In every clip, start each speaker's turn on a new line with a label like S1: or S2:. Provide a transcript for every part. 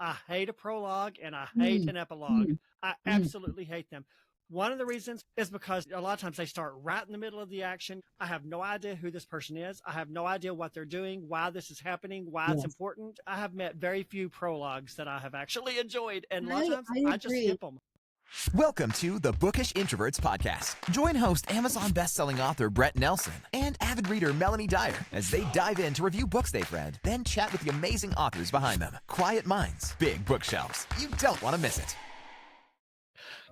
S1: I hate a prologue and I hate
S2: Mm,
S1: an epilogue.
S2: mm,
S1: I
S2: mm.
S1: absolutely hate them. One of the reasons is because a lot of times they start right in the middle of the action. I have no idea who this person is. I have no idea what they're doing, why this is happening, why it's
S2: Yes,
S1: important. I have met very few prologues that I have actually enjoyed, and a lot of
S2: I
S1: times
S2: I
S1: I just
S2: agree.
S1: skip them.
S3: Welcome to the Bookish Introverts podcast. Join host Amazon bestselling author Brett Nelson and avid reader Melanie Dyer as they dive in to review books they've read, then chat with the amazing authors behind them. Quiet minds, big bookshelves. You don't want to miss it.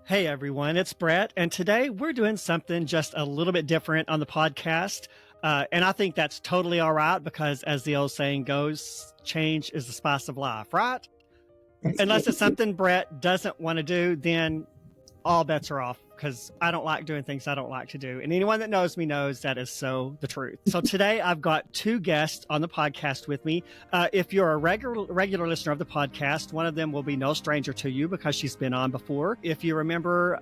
S1: Hey everyone, it's Brett, and today we're doing something just a little bit different on the podcast. And I think that's totally all right because, as the old saying goes, change is the spice of life, right?
S2: That's
S1: Unless
S2: right.
S1: it's something Brett doesn't want to do, then all bets are off because I don't like doing things I don't like to do. And anyone that knows me knows that is so the truth. So today I've got two guests on the podcast with me. If you're a regular listener of the podcast, one of them will be no stranger to you because she's been on before. If you remember,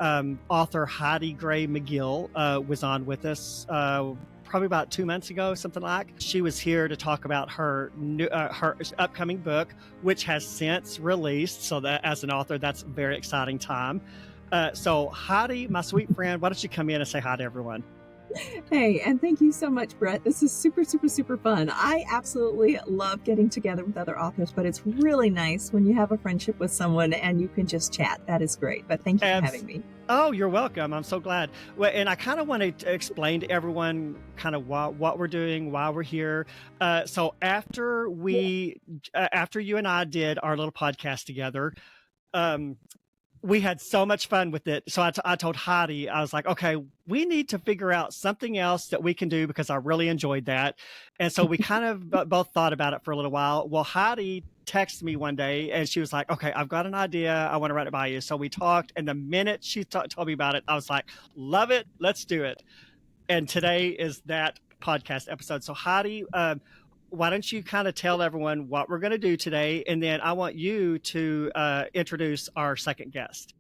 S1: author Heidi Grey McGill was on with us probably about 2 months ago, something like. She was here to talk about her her upcoming book, which has since released. So that as an author, that's a very exciting time. So Heidi, my sweet friend, why don't you come in and say hi to everyone?
S2: Hey, and thank you so much, Brett. This is super, super, super fun. I absolutely love getting together with other authors, but it's really nice when you have a friendship with someone and you can just chat. That is great. But thank you for having me.
S1: Oh, you're welcome. I'm so glad. Well, and I kind of want to explain to everyone kind of what we're doing, why we're here. So after you and I did our little podcast together, we had so much fun with it. So I told Heidi, I was like, okay, we need to figure out something else that we can do because I really enjoyed that. And so we kind of both thought about it for a little while. Well, Heidi texted me one day and she was like, okay, I've got an idea. I want to run it by you. So we talked. And the minute she told me about it, I was like, love it. Let's do it. And today is that podcast episode. So Heidi, why don't you kind of tell everyone what we're going to do today? And then I want you to introduce our second guest.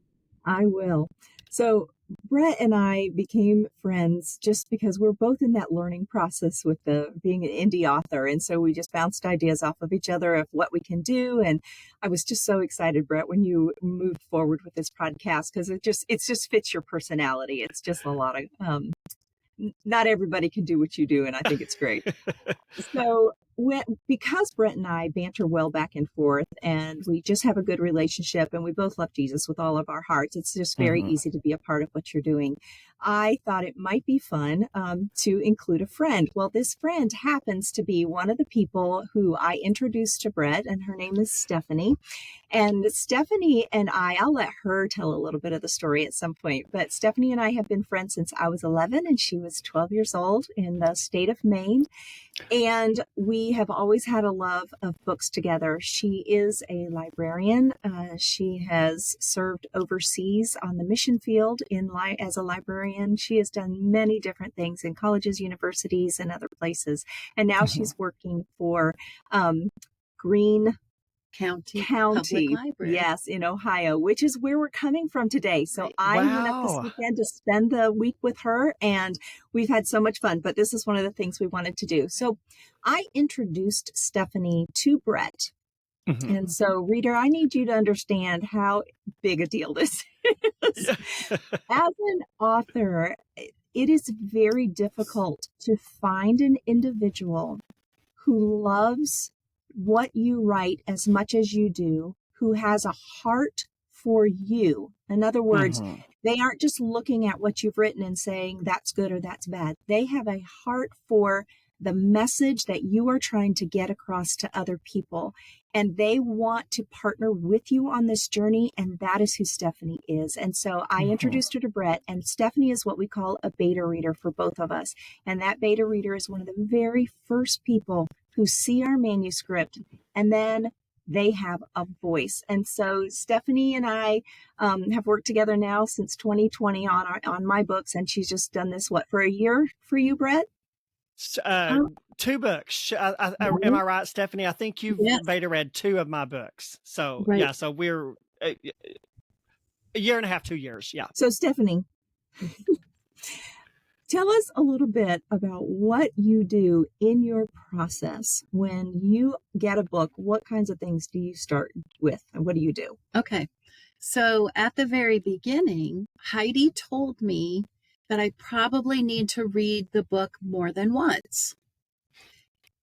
S2: I will. So Brett and I became friends just because we're both in that learning process with being an indie author. And so we just bounced ideas off of each other of what we can do. And I was just so excited, Brett, when you moved forward with this podcast, because it just fits your personality. It's just a lot of, not everybody can do what you do. And I think it's great. So because Brett and I banter well back and forth and we just have a good relationship and we both love Jesus with all of our hearts, it's just very easy to be a part of what you're doing. I thought it might be fun to include a friend. Well, this friend happens to be one of the people who I introduced to Brett, and her name is Stephanie. And Stephanie and I'll let her tell a little bit of the story at some point, but Stephanie and I have been friends since I was 11 and she was 12 years old in the state of Maine. And we have always had a love of books together. She is a librarian. She has served overseas on the mission field as a librarian. She has done many different things in colleges, universities, and other places. And now she's working for Greene County,
S4: Public Library.
S2: yes, in Ohio, which is where we're coming from today. So
S4: Right.
S2: I went up this
S1: Wow.
S2: weekend to spend the week with her, and we've had so much fun. But this is one of the things we wanted to do. So I introduced Stephanie to Brett.
S1: Mhm.
S2: And so, reader, I need you to understand how big a deal this is. As an author, it is very difficult to find an individual who loves what you write as much as you do, who has a heart for you. In other words,
S1: Mhm.
S2: they aren't just looking at what you've written and saying that's good or that's bad. They have a heart for the message that you are trying to get across to other people. And they want to partner with you on this journey. And that is who Stephanie is. And so I introduced her to Brett, and Stephanie is what we call a beta reader for both of us. And that beta reader is one of the very first people who see our manuscript, and then they have a voice. And so Stephanie and I have worked together now since 2020 on my books. And she's just done this, for a year for you, Brett?
S1: 2 books. Am I right, Stephanie? I think you've
S4: Yes.
S1: beta read 2 of my books. So
S2: Right.
S1: yeah, so we're a year and a half, 2 years. Yeah.
S2: So Stephanie, Tell us a little bit about what you do in your process when you get a book. What kinds of things do you start with, and what do you do?
S4: Okay. So at the very beginning, Heidi told me that I probably need to read the book more than once.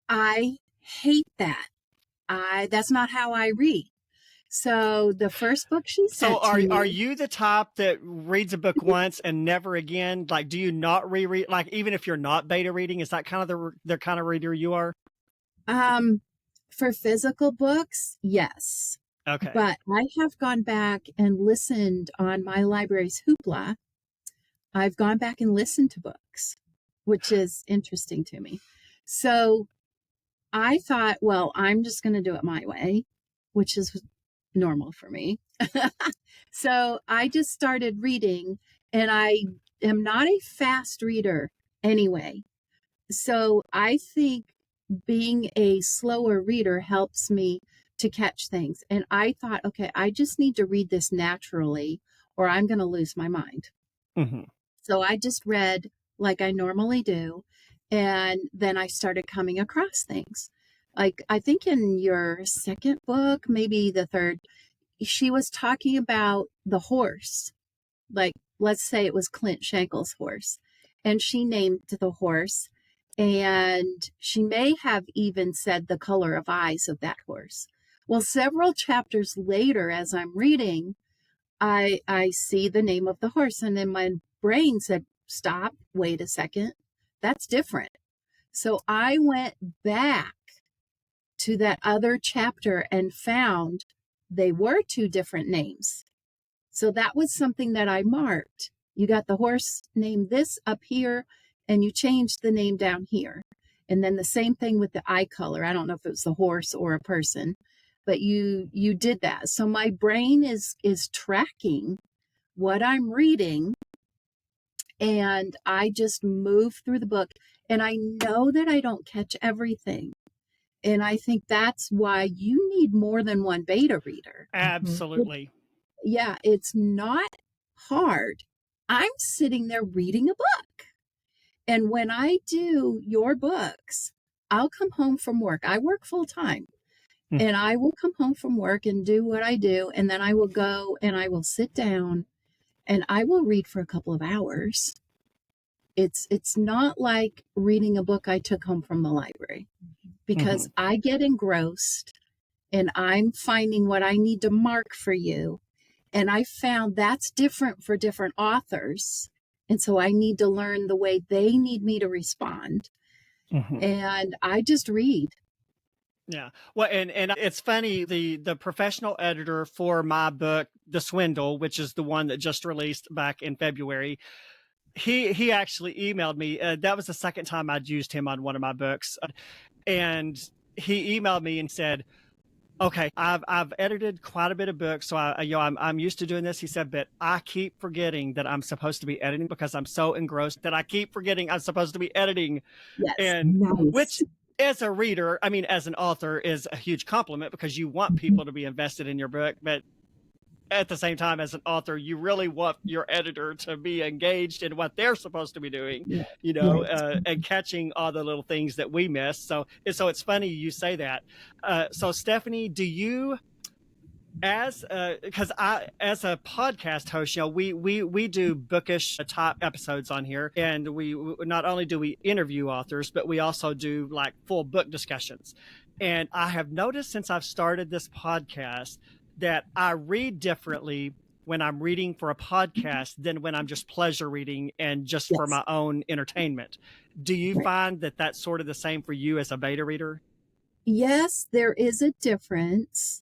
S4: I hate that. That's not how I read. So the first book she
S1: So
S4: sent to
S1: are
S4: me,
S1: you the type that reads a book once and never again? Like, do you not reread? Like, even if you're not beta reading, is that kind of the kind of reader you are?
S4: for physical books, yes.
S1: Okay.
S4: But I have gone back and listened on my library's Hoopla. I've gone back and listened to books, which is interesting to me. So I thought, well, I'm just going to do it my way, which is normal for me. So I just started reading, and I am not a fast reader anyway. So I think being a slower reader helps me to catch things. And I thought, okay, I just need to read this naturally or I'm going to lose my mind.
S1: Mm-hmm.
S4: So I just read like I normally do. And then I started coming across things. Like I think in your second book, maybe the third, she was talking about the horse. Like, let's say it was Clint Shankle's horse. And she named the horse. And she may have even said the color of eyes of that horse. Well, several chapters later, as I'm reading, I see the name of the horse. And then my brain said, stop, wait a second. That's different. So I went back to that other chapter and found they were two different names. So that was something that I marked. You got the horse name this up here, and you changed the name down here. And then the same thing with the eye color. I don't know if it was the horse or a person, but you did that. So my brain is tracking what I'm reading, and I just move through the book. And I know that I don't catch everything. And I think that's why you need more than one beta reader.
S1: Absolutely.
S4: Yeah, it's not hard. I'm sitting there reading a book. And when I do your books, I'll come home from work. I work full time. And I will come home from work and do what I do. And then I will go and I will sit down and I will read for a couple of hours. It's not like reading a book I took home from the library, because I get engrossed and I'm finding what I need to mark for you. And I found that's different for different authors. And so I need to learn the way they need me to respond. And I just read.
S1: Yeah. Well, and it's funny, the professional editor for my book, The Swindle, which is the one that just released back in February, he actually emailed me. That was the second time I'd used him on one of my books. And he emailed me and said, okay, I've edited quite a bit of books, so I'm used to doing this. He said, but I keep forgetting that I'm supposed to be editing because I'm so engrossed that I keep forgetting I'm supposed to be editing.
S4: Yes.
S1: And
S2: Nice.
S1: which, as a reader, I mean, as an author, is a huge compliment because you want people to be invested in your book, but at the same time, as an author, you really want your editor to be engaged in what they're supposed to be doing, you know, and catching all the little things that we miss. So it's funny you say that. So Stephanie, do you, as a podcast host, you know, we do bookish top episodes on here, and we not only do we interview authors, but we also do like full book discussions. And I have noticed since I've started this podcast that I read differently when I'm reading for a podcast than when I'm just pleasure reading and just for my own entertainment. Do you find that that's sort of the same for you as a beta reader?
S4: Yes, there is a difference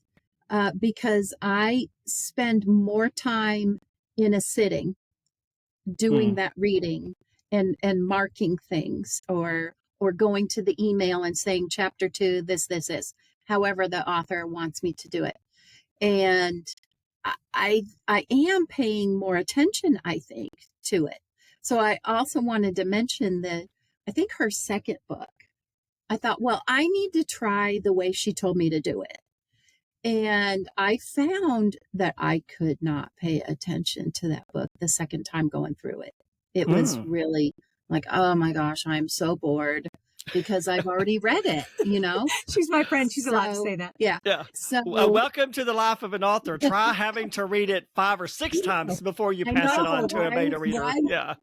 S4: because I spend more time in a sitting doing that reading and marking things or going to the email and saying chapter 2, this, however the author wants me to do it. And I am paying more attention, I think, to it. So I also wanted to mention that I think her second book, I thought, well, I need to try the way she told me to do it. And I found that I could not pay attention to that book the second time going through it. It was really Like, oh my gosh, I'm so bored because I've already read it, you know?
S2: She's my friend. She's allowed to say that.
S4: Yeah.
S1: Yeah.
S4: So
S1: Welcome to the life of an author. Try having to read it 5 or 6 times before you
S4: I
S1: pass it
S4: know,
S1: on to a
S4: right?
S1: beta reader.
S4: Right?
S1: Yeah.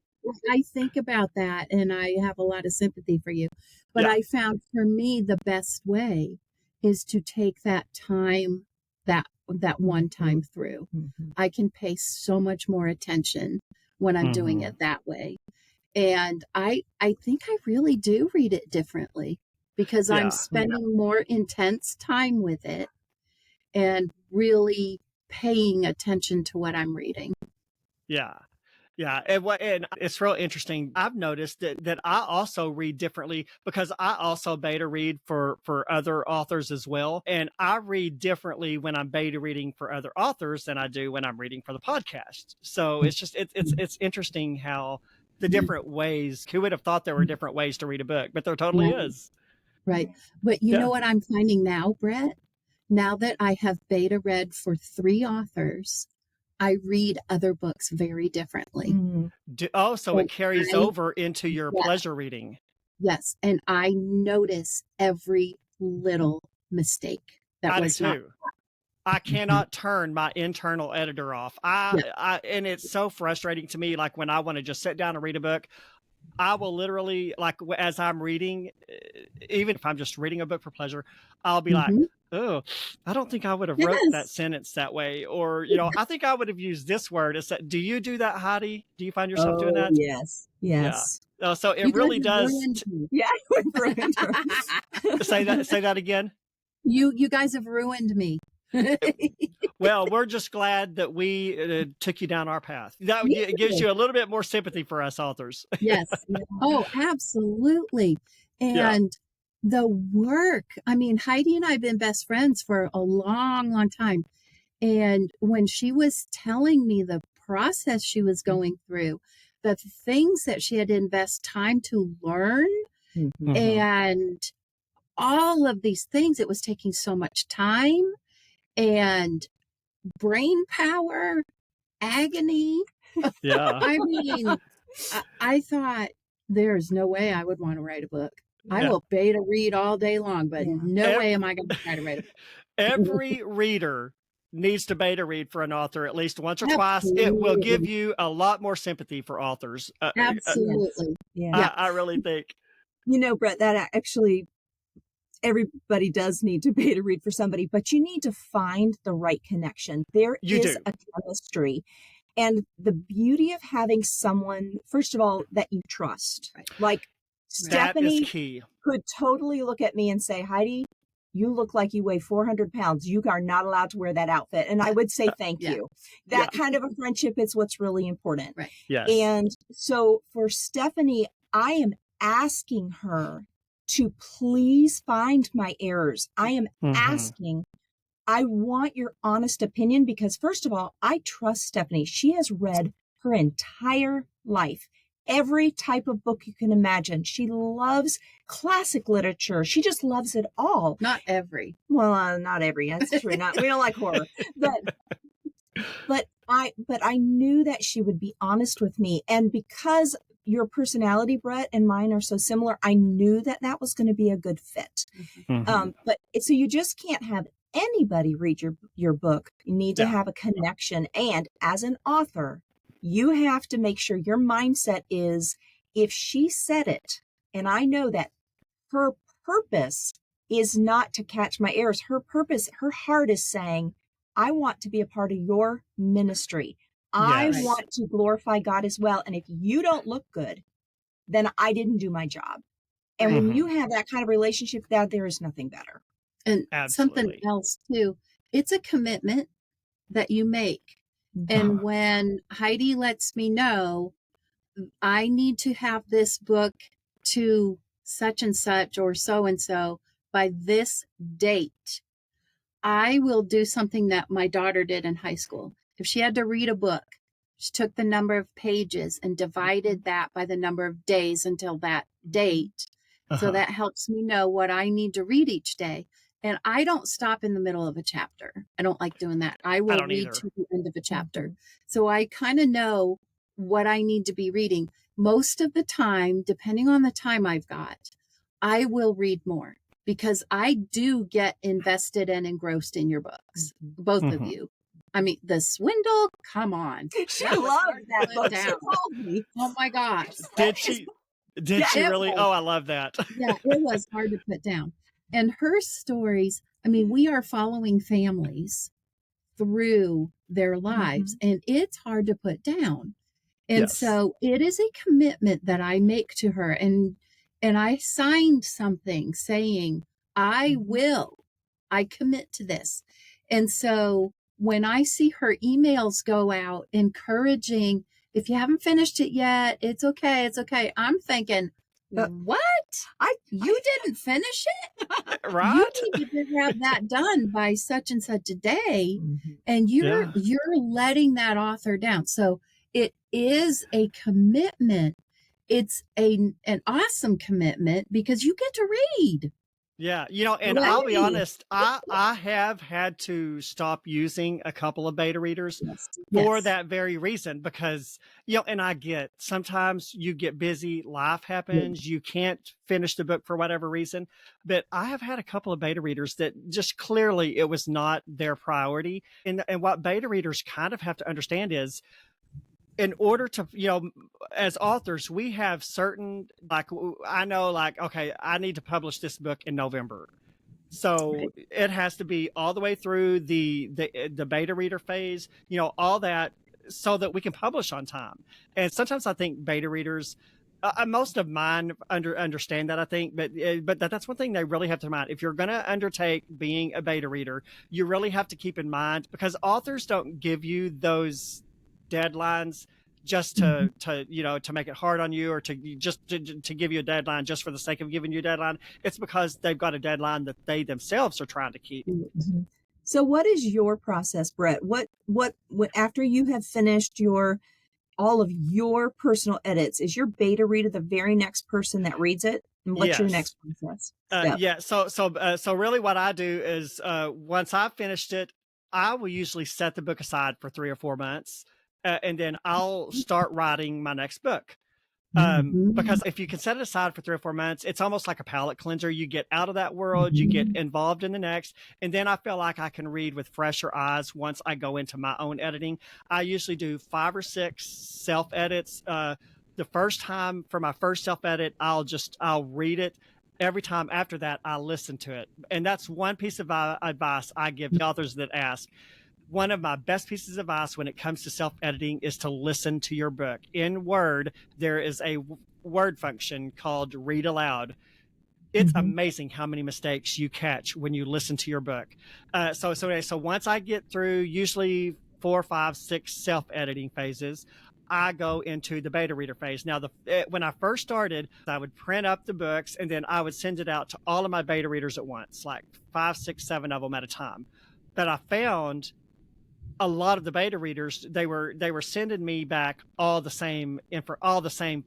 S4: I think about that and I have a lot of sympathy for you. But
S1: Yeah.
S4: I found for me the best way is to take that time, that one time through. I can pay so much more attention when I'm doing it that way. And I think I really do read it differently because I'm spending more intense time with it and really paying attention to what I'm reading.
S1: Yeah. Yeah. And it's real interesting. I've noticed that I also read differently because I also beta read for other authors as well. And I read differently when I'm beta reading for other authors than I do when I'm reading for the podcast. So it's just, it's interesting how the different ways, who would have thought there were different ways to read a book, but there totally is.
S4: Right. But you know what I'm finding now, Brett? Now that I have beta read for 3 authors, I read other books very differently.
S1: So it carries over into your pleasure reading.
S4: Yes. And I notice every little mistake that
S1: I
S4: was
S1: do
S4: not.
S1: too. I cannot turn my internal editor off. And it's so frustrating to me. Like when I want to just sit down and read a book, I will literally, like, as I'm reading, even if I'm just reading a book for pleasure, I'll be like, oh, I don't think I would have wrote that sentence that way. Or, you know, I think I would have used this word. Do you do that, Heidi? Do you find yourself doing that?
S2: Yes. Yes.
S1: Yeah. So it really does.
S2: Yeah.
S1: Say that again.
S4: You guys have ruined me.
S1: Well, we're just glad that we took you down our path. That gives you a little bit more sympathy for us authors.
S4: Yes. Oh, absolutely. And the work, I mean, Heidi and I have been best friends for a long, long time. And when she was telling me the process she was going through, the things that she had to invest time to learn, and all of these things, it was taking so much time and brain power, agony.
S1: Yeah.
S4: I mean, I thought there's no way I would want to write a book. I will beta read all day long, but no way am I going to try to write a book.
S1: Every reader needs to beta read for an author at least once or twice. It will give you a lot more sympathy for authors.
S4: Absolutely.
S1: I really think.
S2: You know, Brett, that actually everybody does need to beta read for somebody, but you need to find the right connection. There is a chemistry. And the beauty of having someone, first of all, that you trust. Like Stephanie
S1: that is key.
S2: Could totally look at me and say, Heidi, you look like you weigh 400 pounds. You are not allowed to wear that outfit. And I would say thank you. That kind of a friendship is what's really important.
S4: Right.
S1: Yes.
S2: And so for Stephanie, I am asking her to please find my errors. I am asking, I want your honest opinion because first of all, I trust Stephanie. She has read her entire life, every type of book you can imagine. She loves classic literature. She just loves it all.
S4: Not every.
S2: Well, not every. That's true. We don't like horror, but I knew that she would be honest with me. And because your personality, Brett, and mine are so similar, I knew that that was going to be a good fit. But so you just can't have anybody read your book. You need to have a connection. And as an author, you have to make sure your mindset is, if she said it, and I know that her purpose is not to catch my errors. Her purpose, her heart is saying, I want to be a part of your ministry. I want to glorify God as well. And if you don't look good, then I didn't do my job. And when you have that kind of relationship, there is nothing better.
S4: And something else too, it's a commitment that you make. And when Heidi lets me know, I need to have this book to such and such or so and so by this date, I will do something that my daughter did in high school. If she had to read a book, she took the number of pages and divided that by the number of days until that date. So that helps me know what I need to read each day. And I don't stop in the middle of a chapter. I don't like doing that. I will read to the end of a chapter. So I kind of know what I need to be reading. most of the time, depending on the time I've got, I will read more because I do get invested and engrossed in your books, both of you. I mean, The Swindle, come on.
S2: She loved that book. She
S4: Down.
S2: told me.
S4: Oh my gosh.
S1: Did she? Did she really?
S4: was.
S1: Oh, I love that.
S4: Yeah, it was hard to put down. And her stories, I mean, we are following families through their lives, and it's hard to put down. And
S1: Yes.
S4: so it is a commitment that I make to her. And I signed something saying, I commit to this. And so when I see her emails go out encouraging, if you haven't finished it yet, it's okay. It's okay. I'm thinking, what? You didn't finish it?
S1: Right?
S4: You need to have that done by such and such a day. And you're letting that author down. So it is a commitment. It's an awesome commitment because you get to read.
S1: Yeah, and I'll be honest, I have had to stop using a couple of beta readers for that very reason because, and I get sometimes you get busy, life happens, you can't finish the book for whatever reason. But I have had a couple of beta readers that just clearly it was not their priority. And what beta readers kind of have to understand is, in order to, as authors, we have certain, I know, okay, I need to publish this book in November. So it has to be all the way through the beta reader phase, all that, so that we can publish on time. And sometimes I think beta readers, most of mine understand that, I think, but that's one thing they really have to mind. If you're going to undertake being a beta reader, you really have to keep in mind, because authors don't give you those deadlines just to make it hard on you, or to give you a deadline just for the sake of giving you a deadline. It's because they've got a deadline that they themselves are trying to keep.
S2: So what is your process, Brett? What after you have finished all of your personal edits, is your beta reader the very next person that reads it? And what's your next process?
S1: So really what I do is, once I've finished it, I will usually set the book aside for 3 or 4 months. And then I'll start writing my next book. Because if you can set it aside for 3 or 4 months, it's almost like a palate cleanser. You get out of that world, you get involved in the next, and then I feel like I can read with fresher eyes once I go into my own editing. I usually do 5 or 6 self-edits. The first time for my first self-edit, I'll read it. Every time after that, I listen to it. And that's one piece of advice I give to authors that ask. One of my best pieces of advice when it comes to self-editing is to listen to your book. In Word, there is a word function called read aloud. It's amazing how many mistakes you catch when you listen to your book. So once I get through usually 4, 5, 6 self-editing phases, I go into the beta reader phase. Now, when I first started, I would print up the books and then I would send it out to all of my beta readers at once, like 5, 6, 7 of them at a time. But I found a lot of the beta readers, they were sending me back all the same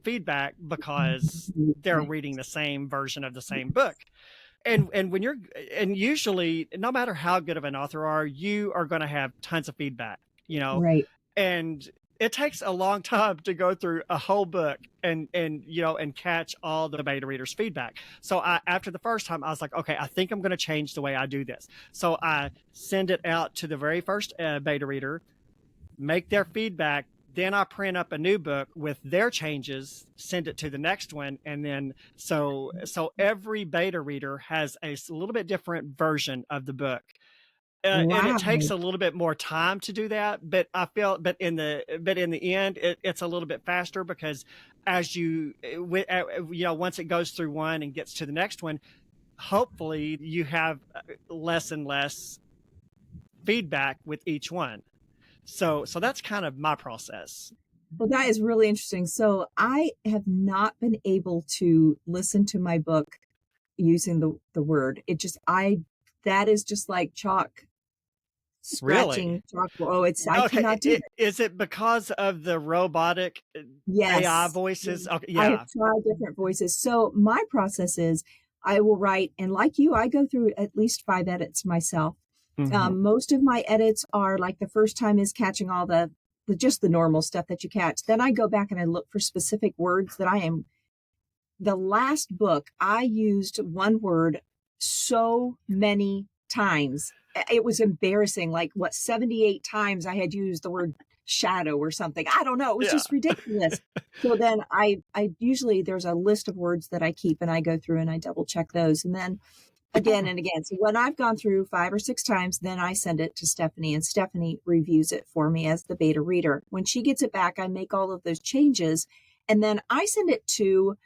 S1: feedback because they're reading the same version of the same book. And usually, no matter how good of an author you are going to have tons of feedback,
S2: Right.
S1: And it takes a long time to go through a whole book and catch all the beta readers' feedback. So after the first time, I was like, okay, I think I'm going to change the way I do this. So I send it out to the very first beta reader, make their feedback. Then I print up a new book with their changes, send it to the next one. And then, so every beta reader has a little bit different version of the book. And it takes a little bit more time to do that, but I feel, but in the end, it's a little bit faster because as once it goes through one and gets to the next one, hopefully you have less and less feedback with each one. So that's kind of my process.
S2: Well, that is really interesting. So I have not been able to listen to my book using the Word. That is just like chalk. Scratching chalkboard. Oh, I cannot do it.
S1: Is it because of the robotic AI voices? Okay, yeah.
S2: I have tried different voices. So my process is I will write, and like you, I go through at least 5 edits myself. Most of my edits are like the first time is catching all the just the normal stuff that you catch. Then I go back and I look for specific words the last book, I used one word so many times. It was embarrassing. Like 78 times I had used the word shadow or something. I don't know. It was just ridiculous. So then I usually, there's a list of words that I keep and I go through and I double check those. And then again and again. So when I've gone through 5 or 6 times, then I send it to Stephanie and Stephanie reviews it for me as the beta reader. When she gets it back, I make all of those changes and then I send it to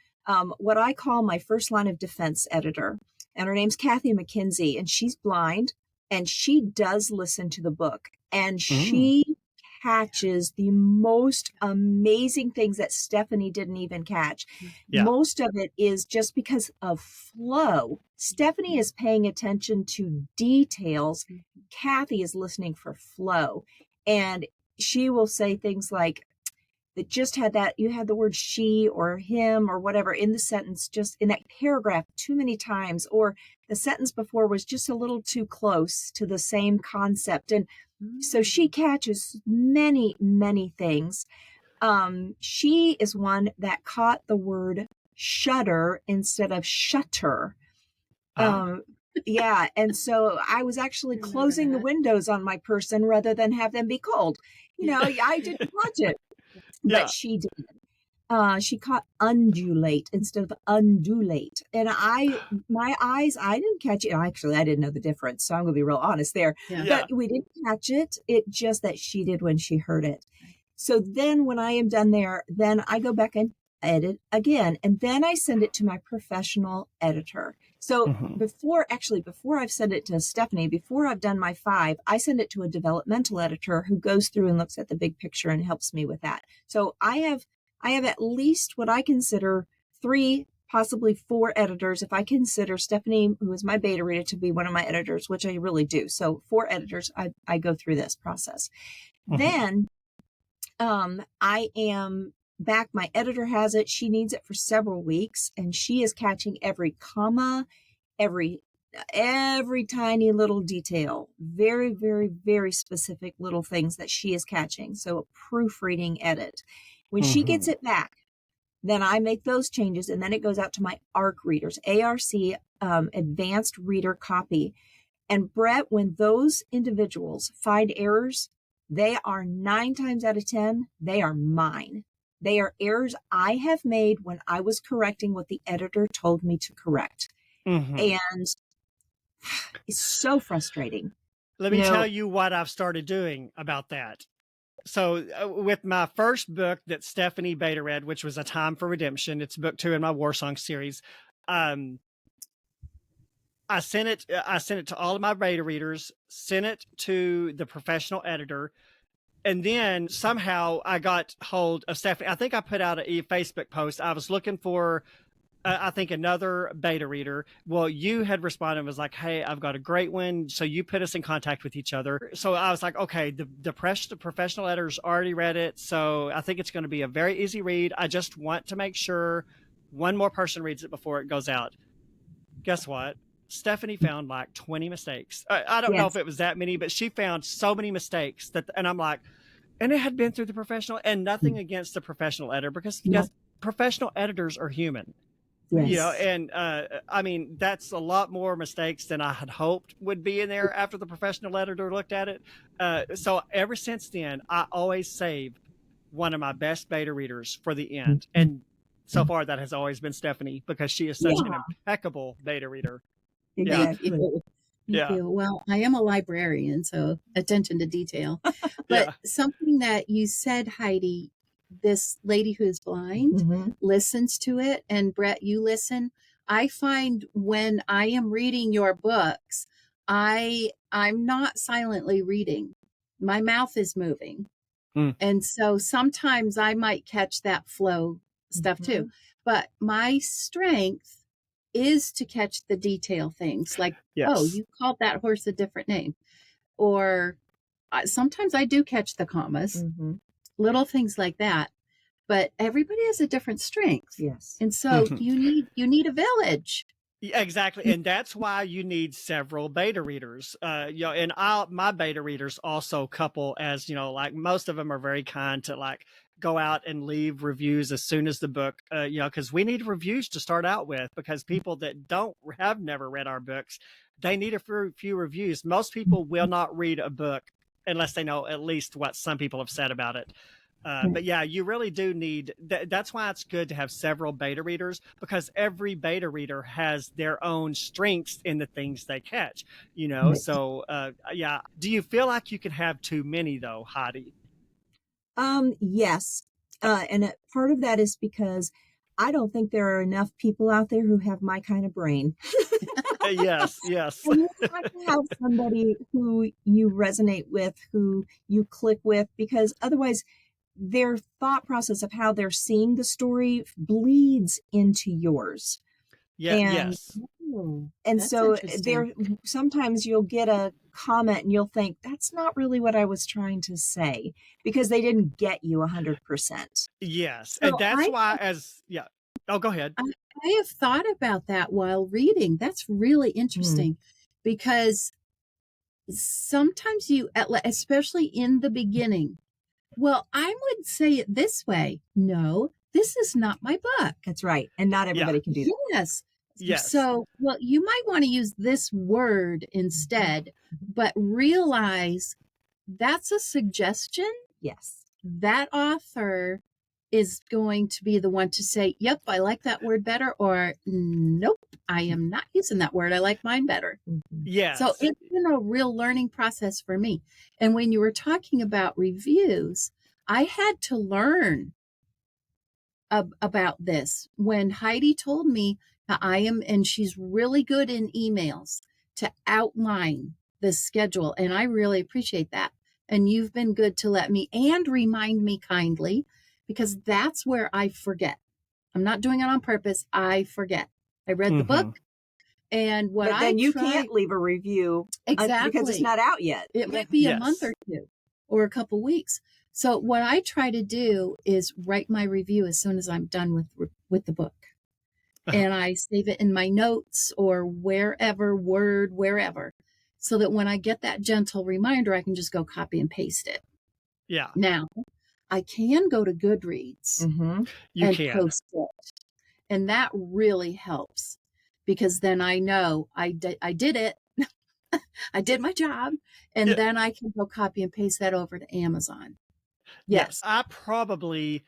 S2: what I call my first line of defense editor. And her name's Kathy McKenzie, and she's blind, and she does listen to the book. And she catches the most amazing things that Stephanie didn't even catch. Yeah. Most of it is just because of flow. Stephanie is paying attention to details. Kathy is listening for flow. And she will say things like, that just had that, you had the word she or him or whatever in the sentence, just in that paragraph too many times, or the sentence before was just a little too close to the same concept. And so she catches many, many things. She is one that caught the word shudder instead of shutter. Yeah. And so I was actually closing the windows on my person rather than have them be cold. I didn't watch it. But she did. She caught undulate instead of undulate. And my eyes, I didn't catch it. Actually, I didn't know the difference. So I'm going to be real honest there. Yeah. But we didn't catch it. It just that she did when she heard it. So then when I am done there, then I go back and edit again. And then I send it to my professional editor. So before I've sent it to Stephanie, before I've done my 5, I send it to a developmental editor who goes through and looks at the big picture and helps me with that. So I have at least what I consider 3, possibly 4 editors. If I consider Stephanie, who is my beta reader, to be one of my editors, which I really do. So 4 editors, I go through this process. Then I am back. My editor has it. She needs it for several weeks, and she is catching every comma, every tiny little detail, very, very, very specific little things that she is catching. So a proofreading edit. When she gets it back, then I make those changes, and then it goes out to my ARC readers, ARC, advanced reader copy. And Brett, when those individuals find errors, they are 9 times out of 10, they are mine. They are errors I have made when I was correcting what the editor told me to correct. And it's so frustrating.
S1: Let me tell you what I've started doing about that. So with my first book that Stephanie beta read, which was A Time for Redemption, it's book 2 in my War Song series. I sent it to all of my beta readers, sent it to the professional editor. And then somehow I got hold of Stephanie. I think I put out a Facebook post. I was looking for, I think, another beta reader. Well, you had responded and was like, hey, I've got a great one. So you put us in contact with each other. So I was like, okay, the professional editor's already read it. So I think it's going to be a very easy read. I just want to make sure one more person reads it before it goes out. Guess what? Stephanie found like 20 mistakes. I don't know if it was that many, but she found so many mistakes and I'm like, and it had been through the professional, and nothing against the professional editor because professional editors are human. Yes. And I mean, that's a lot more mistakes than I had hoped would be in there after the professional editor looked at it. So ever since then, I always save one of my best beta readers for the end. And so far that has always been Stephanie because she is such an impeccable beta reader.
S4: Exactly. Thank you. Well, I am a librarian, so attention to detail. But something that you said, Heidi, this lady who is blind listens to it, and Brett, you listen. I find when I am reading your books, I'm not silently reading. My mouth is moving. And so sometimes I might catch that flow stuff too. But my strength is to catch the detail things like, oh, you called that horse a different name. Or sometimes I do catch the commas, little things like that. But everybody has a different strength. Yes. And so you need a village.
S1: Yeah, exactly, and that's why you need several beta readers. And my beta readers also couple as like most of them are very kind to like go out and leave reviews as soon as the book, because we need reviews to start out with because people that don't have never read our books, they need a few reviews. Most people will not read a book unless they know at least what some people have said about it. But yeah, you really do need that's why it's good to have several beta readers because every beta reader has their own strengths in the things they catch,
S2: Right.
S1: So yeah. Do you feel like you can have too many though, Heidi?
S2: Yes. And part of that is because I don't think there are enough people out there who have my kind of brain.
S1: Yes, yes.
S2: And you have to have somebody who you resonate with, who you click with, because otherwise their thought process of how they're seeing the story bleeds into yours.
S1: Yeah,
S2: And
S1: yes.
S2: and
S4: That's
S2: so there
S4: interesting.
S2: sometimes you'll get a comment and you'll think that's not really what I was trying to say because they didn't get you 100%.
S1: Yes. And
S4: So
S1: that's why yeah. Oh, go ahead.
S4: I, I have thought about that while reading. That's really interesting because sometimes especially in the beginning, well, I would say it this way. No, this is not my book.
S2: That's right. And not
S1: Yeah.
S2: everybody can do that.
S4: Yes.
S1: Yes.
S4: So, well, you might want to use this word instead, but realize that's a suggestion.
S2: Yes.
S4: That author is going to be the one to say, yep, I like that word better, or nope, I am not using that word. I like mine better.
S1: Yes.
S4: So it's been a real learning process for me. And when you were talking about reviews, I had to learn about this when Heidi told me and she's really good in emails to outline the schedule. And I really appreciate that. And you've been good to let me and remind me kindly because that's where I forget. I'm not doing it on purpose. I forget. I read the book and what
S2: But then you can't leave a review
S4: exactly
S2: because it's not out yet.
S4: It might be a month or two or a couple weeks. So what I try to do is write my review as soon as I'm done with the book. And I save it in my notes or wherever, so that when I get that gentle reminder, I can just go copy and paste it.
S1: Yeah.
S4: Now, I can go to Goodreads
S1: You
S4: and
S1: can.
S4: post it. And that really helps because then I know I did it. I did my job. And then I can go copy and paste that over to Amazon. Yes.
S1: I probably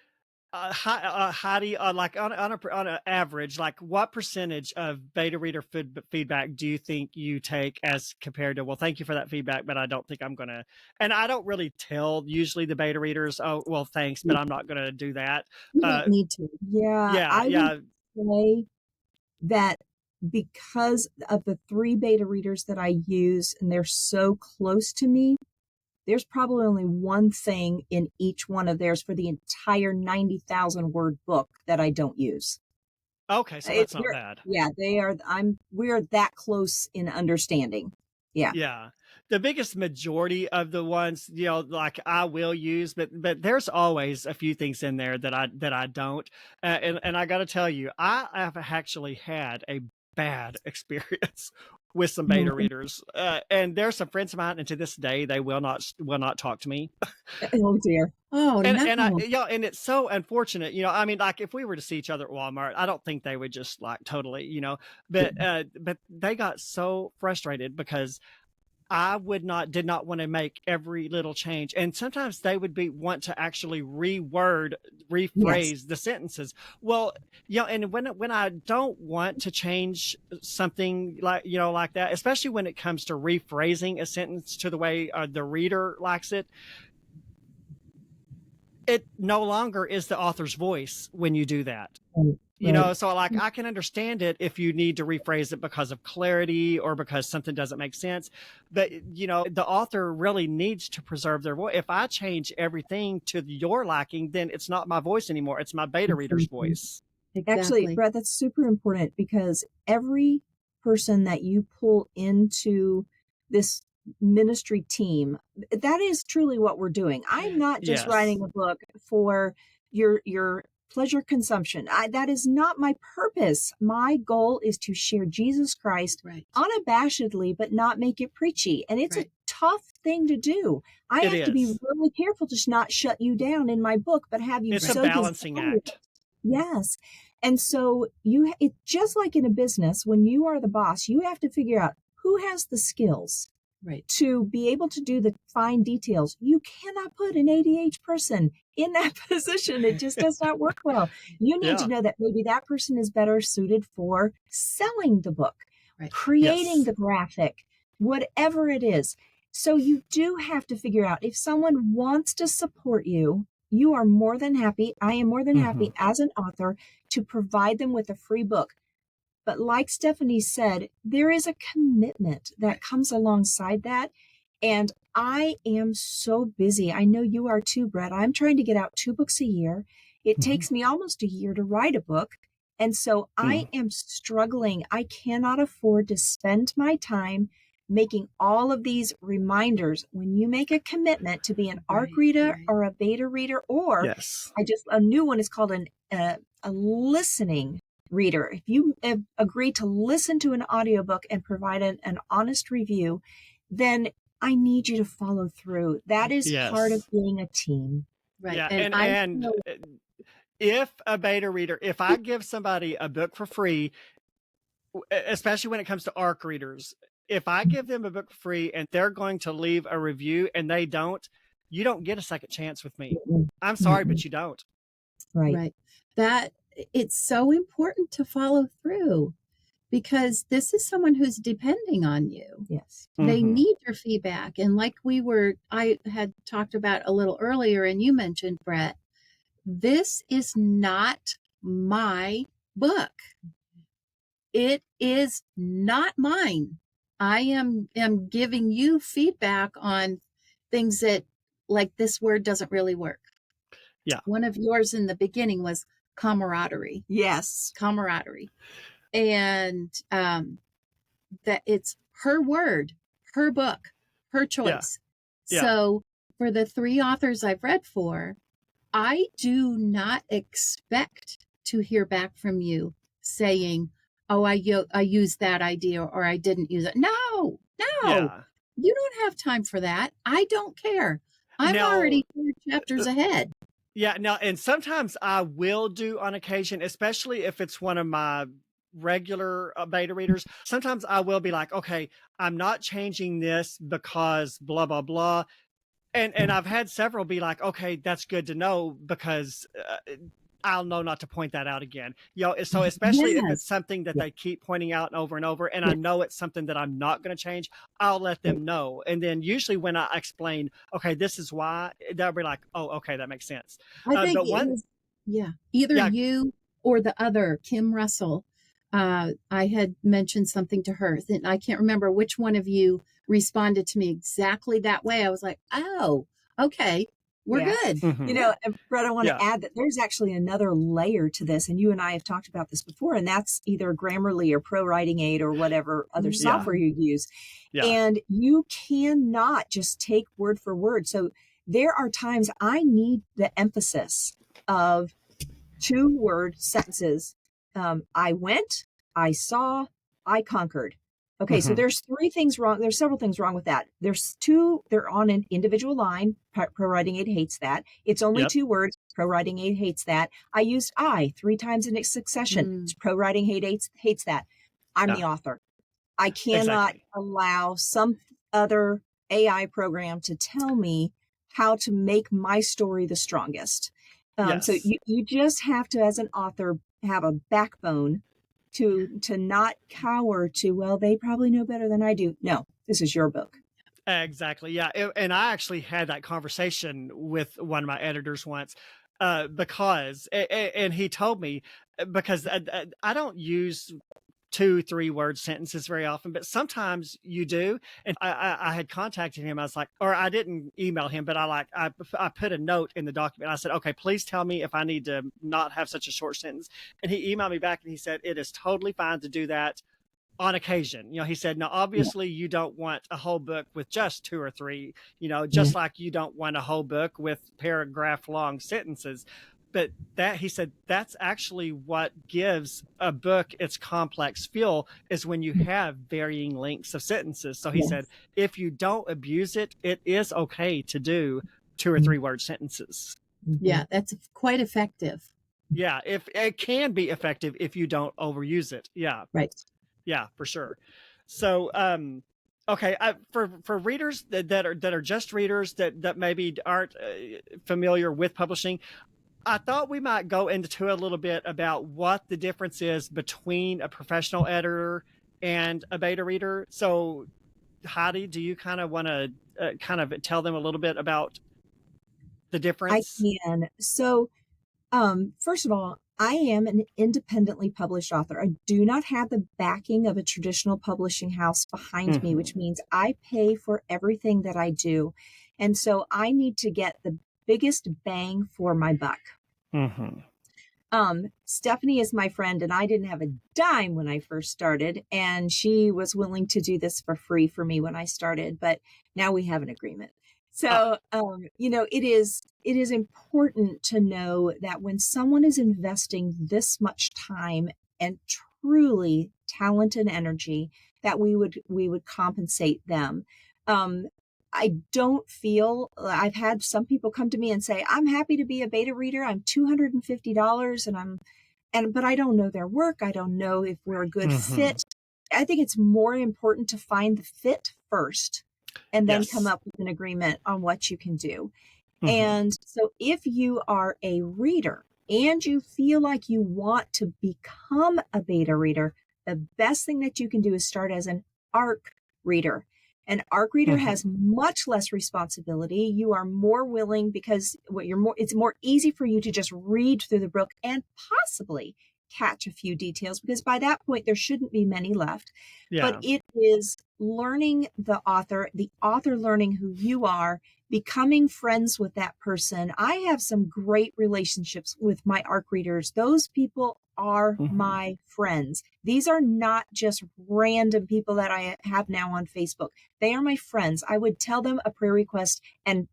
S1: Heidi, like on an average, like what percentage of beta reader feedback do you think you take as compared to, well, thank you for that feedback, but I don't think I'm going to, and I don't really tell usually the beta readers, oh, well, thanks, but I'm not going to do that.
S4: You don't need to.
S2: Yeah. I would say that because of the 3 beta readers that I use and they're so close to me, there's probably only one thing in each one of theirs for the entire 90,000 word book that I don't use.
S1: Okay, so that's not bad.
S2: Yeah, we're that close in understanding. Yeah.
S1: Yeah. The biggest majority of the ones, like I will use, but there's always a few things in there that I don't. And I got to tell you, I have actually had a bad experience with some beta readers. And there's some friends of mine, and to this day, they will not talk to me.
S2: Oh dear.
S4: Oh,
S1: And
S4: no.
S1: and it's so unfortunate, I mean, like if we were to see each other at Walmart, I don't think they would just like totally, but they got so frustrated because I did not want to make every little change. And sometimes they would want to actually rephrase the sentences. Well, and when I don't want to change something like that, especially when it comes to rephrasing a sentence to the way the reader likes it, it no longer is the author's voice when you do that. So like I can understand it if you need to rephrase it because of clarity or because something doesn't make sense. But, the author really needs to preserve their voice. If I change everything to your liking, then it's not my voice anymore. It's my beta reader's voice.
S4: Exactly.
S2: Actually, Brett, that's super important because every person that you pull into this ministry team, that is truly what we're doing. I'm not just writing a book for your pleasure consumption. That is not my purpose. My goal is to share Jesus Christ unabashedly, but not make it preachy. And it's a tough thing to do. I have to be really careful to not shut you down in my book, but have you
S1: it's
S2: so
S1: a balancing act.
S2: Yes. And so it's just like in a business, when you are the boss, you have to figure out who has the skills to be able to do the fine details. You cannot put an ADH person in that position. It just does not work well. You need to know that maybe that person is better suited for selling the book, creating the graphic, whatever it is. So you do have to figure out if someone wants to support you, you are more than happy. I am more than happy as an author to provide them with a free book. But like Stephanie said, there is a commitment that comes alongside that. And I am so busy. I know you are too, Brett. I'm trying to get out 2 books a year. It takes me almost a year to write a book. And so I am struggling. I cannot afford to spend my time making all of these reminders. When you make a commitment to be an ARC reader or a beta reader, or a new one is called a listening reader. If you agree to listen to an audiobook and provide an honest review, then I need you to follow through. That is part of being a team.
S4: Right.
S1: Yeah. And if a beta reader, if I give somebody a book for free, especially when it comes to ARC readers, if I give them a book for free and they're going to leave a review and they don't, you don't get a second chance with me. I'm sorry, but you don't.
S2: Right.
S4: That it's so important to follow through, because this is someone who's depending on you.
S2: Yes.
S4: They need your feedback. And like I had talked about a little earlier, and you mentioned, Brett, this is not my book. It is not mine. I am giving you feedback on things that, like, this word doesn't really work.
S1: Yeah.
S4: One of yours in the beginning was camaraderie.
S2: Yes.
S4: Camaraderie. And that it's her word, her book, her choice. So for the 3 authors I've read for, I do not expect to hear back from you saying, oh, I used that idea or I didn't use it. No. You don't have time for that. I don't care. I'm already 4 chapters ahead.
S1: Yeah. Now, and sometimes I will do on occasion, especially if it's one of my regular beta readers. Sometimes I will be like, okay, I'm not changing this because blah, blah, blah. And I've had several be like, okay, that's good to know, because I'll know not to point that out again. So especially if it's something that they keep pointing out over and over, and I know it's something that I'm not going to change, I'll let them know. And then usually when I explain, okay, this is why, they'll be like, oh, okay, that makes sense.
S4: I think either you or the other, Kim Russell. I had mentioned something to her, and I can't remember which one of you responded to me exactly that way. I was like, oh, okay. We're good.
S2: You know, and Brett, I want to add that there's actually another layer to this, and you and I have talked about this before, and that's either Grammarly or Pro Writing Aid or whatever other software you use. And you cannot just take word for word. So there are times I need the emphasis of 2-word sentences. I went, I saw, I conquered. Okay, so there's 3 things wrong. There's several things wrong with that. There's 2, they're on an individual line. Pro Writing Aid hates that. It's only 2 words. Pro Writing Aid hates that. I used I 3 times in succession. Pro Writing Aid hates that. I'm the author. I cannot allow some other AI program to tell me how to make my story the strongest. So you just have to, as an author, have a backbone to not cower to, well, they probably know better than I do. No, this is your book.
S1: Exactly. Yeah. And I actually had that conversation with one of my editors once, because, and he told me, because I don't use 2-3 word sentences very often, but sometimes you do. And I had contacted him. I was like, or I didn't email him, but I put a note in the document. I said, okay, please tell me if I need to not have such a short sentence. And he emailed me back and he said, it is totally fine to do that on occasion. He said, now, obviously you don't want a whole book with just 2 or 3, just like you don't want a whole book with paragraph long sentences. but that he said that's actually what gives a book its complex feel, is when you have varying lengths of sentences. So he said,
S2: Yes.
S1: if you don't abuse it, it is okay to do 2 or 3 word sentences.
S4: Yeah, that's quite effective.
S1: Yeah, if it can be effective if you don't overuse it. Yeah,
S2: Right.
S1: yeah, for sure. So, okay, for readers that are just readers that maybe aren't familiar with publishing, I thought we might go into a little bit about what the difference is between a professional editor and a beta reader. So, Heidi, do you kind of want to kind of tell them a little bit about the
S2: I
S1: difference?
S2: can. So, first of all, I am an independently published author. I do not have the backing of a traditional publishing house behind me, which means I pay for everything that I do. And so I need to get the biggest bang for my buck.
S1: Mm-hmm.
S2: Stephanie is my friend, and I didn't have a dime when I first started, and she was willing to do this for free for me when I started, but now we have an agreement. So, it is important to know that when someone is investing this much time and truly talent and energy, that we would compensate them. I don't feel, I've had some people come to me and say, I'm happy to be a beta reader. I'm $250 but I don't know their work. I don't know if we're a good fit. I think it's more important to find the fit first and then come
S1: Yes.
S2: up with an agreement on what you can do.
S1: Mm-hmm.
S2: And so if you are a reader and you feel like you want to become a beta reader, the best thing that you can do is start as an ARC reader. An ARC reader has much less responsibility. You are more willing because it's more easy for you to just read through the book and possibly catch a few details, because by that point there shouldn't be many left. But
S1: Yeah.
S2: it is learning the author learning who you are, becoming friends with that person. I have some great relationships with my ARC readers. Those people are my friends. These are not just random people that I have now on Facebook. They are my friends. I would tell them a prayer request and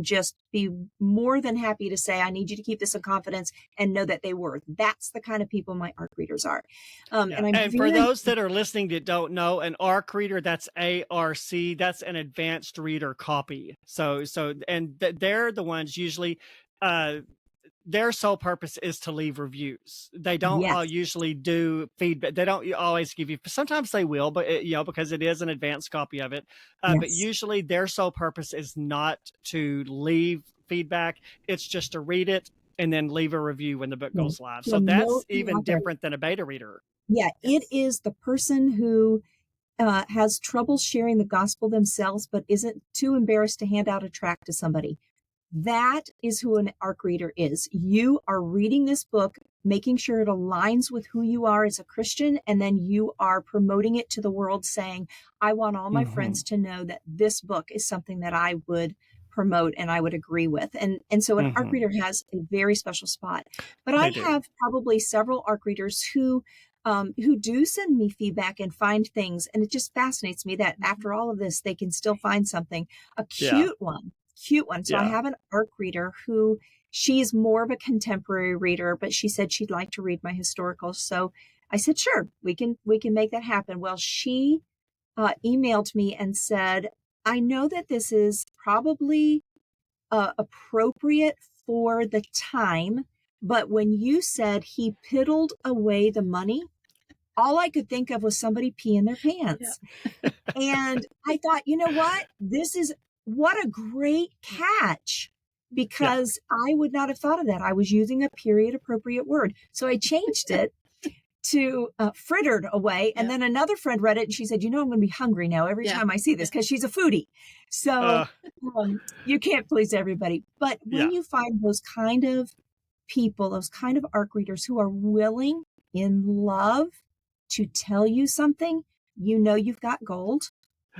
S2: just be more than happy to say, I need you to keep this in confidence, and know that they were. That's the kind of people my ARC readers are.
S1: And for those that are listening that don't know, an ARC reader, that's ARC, that's an advanced reader copy. They're the ones usually, their sole purpose is to leave reviews. They don't
S2: Yes.
S1: usually do feedback. They don't always give you, sometimes they will, but because it is an advanced copy of it. But
S2: Yes.
S1: usually their sole purpose is not to leave feedback. It's just to read it and then leave a review when the book goes live. So that's even different than a beta reader.
S2: Yeah, it is the person who has trouble sharing the gospel themselves, but isn't too embarrassed to hand out a tract to somebody. That is who an ARC reader is. You are reading this book, making sure it aligns with who you are as a Christian, and then you are promoting it to the world, saying, I want all my friends to know that this book is something that I would promote and I would agree with. And so an ARC reader has a very special spot. But I have probably several ARC readers who do send me feedback and find things. And it just fascinates me that after all of this, they can still find something, a cute one. So I have an ARC reader who, she's more of a contemporary reader, but she said she'd like to read my historicals. So I said, sure, we can make that happen. Well, she emailed me and said, I know that this is probably appropriate for the time, but when you said he piddled away the money, all I could think of was somebody peeing their pants. Yeah. And I thought, you know what? What a great catch, because I would not have thought of that. I was using a period appropriate word. So I changed it to frittered away. And then another friend read it and she said, I'm going to be hungry now every time I see this, because she's a foodie. So you can't please everybody. But when you find those kind of people, those kind of ARC readers who are willing in love to tell you something, you've got gold.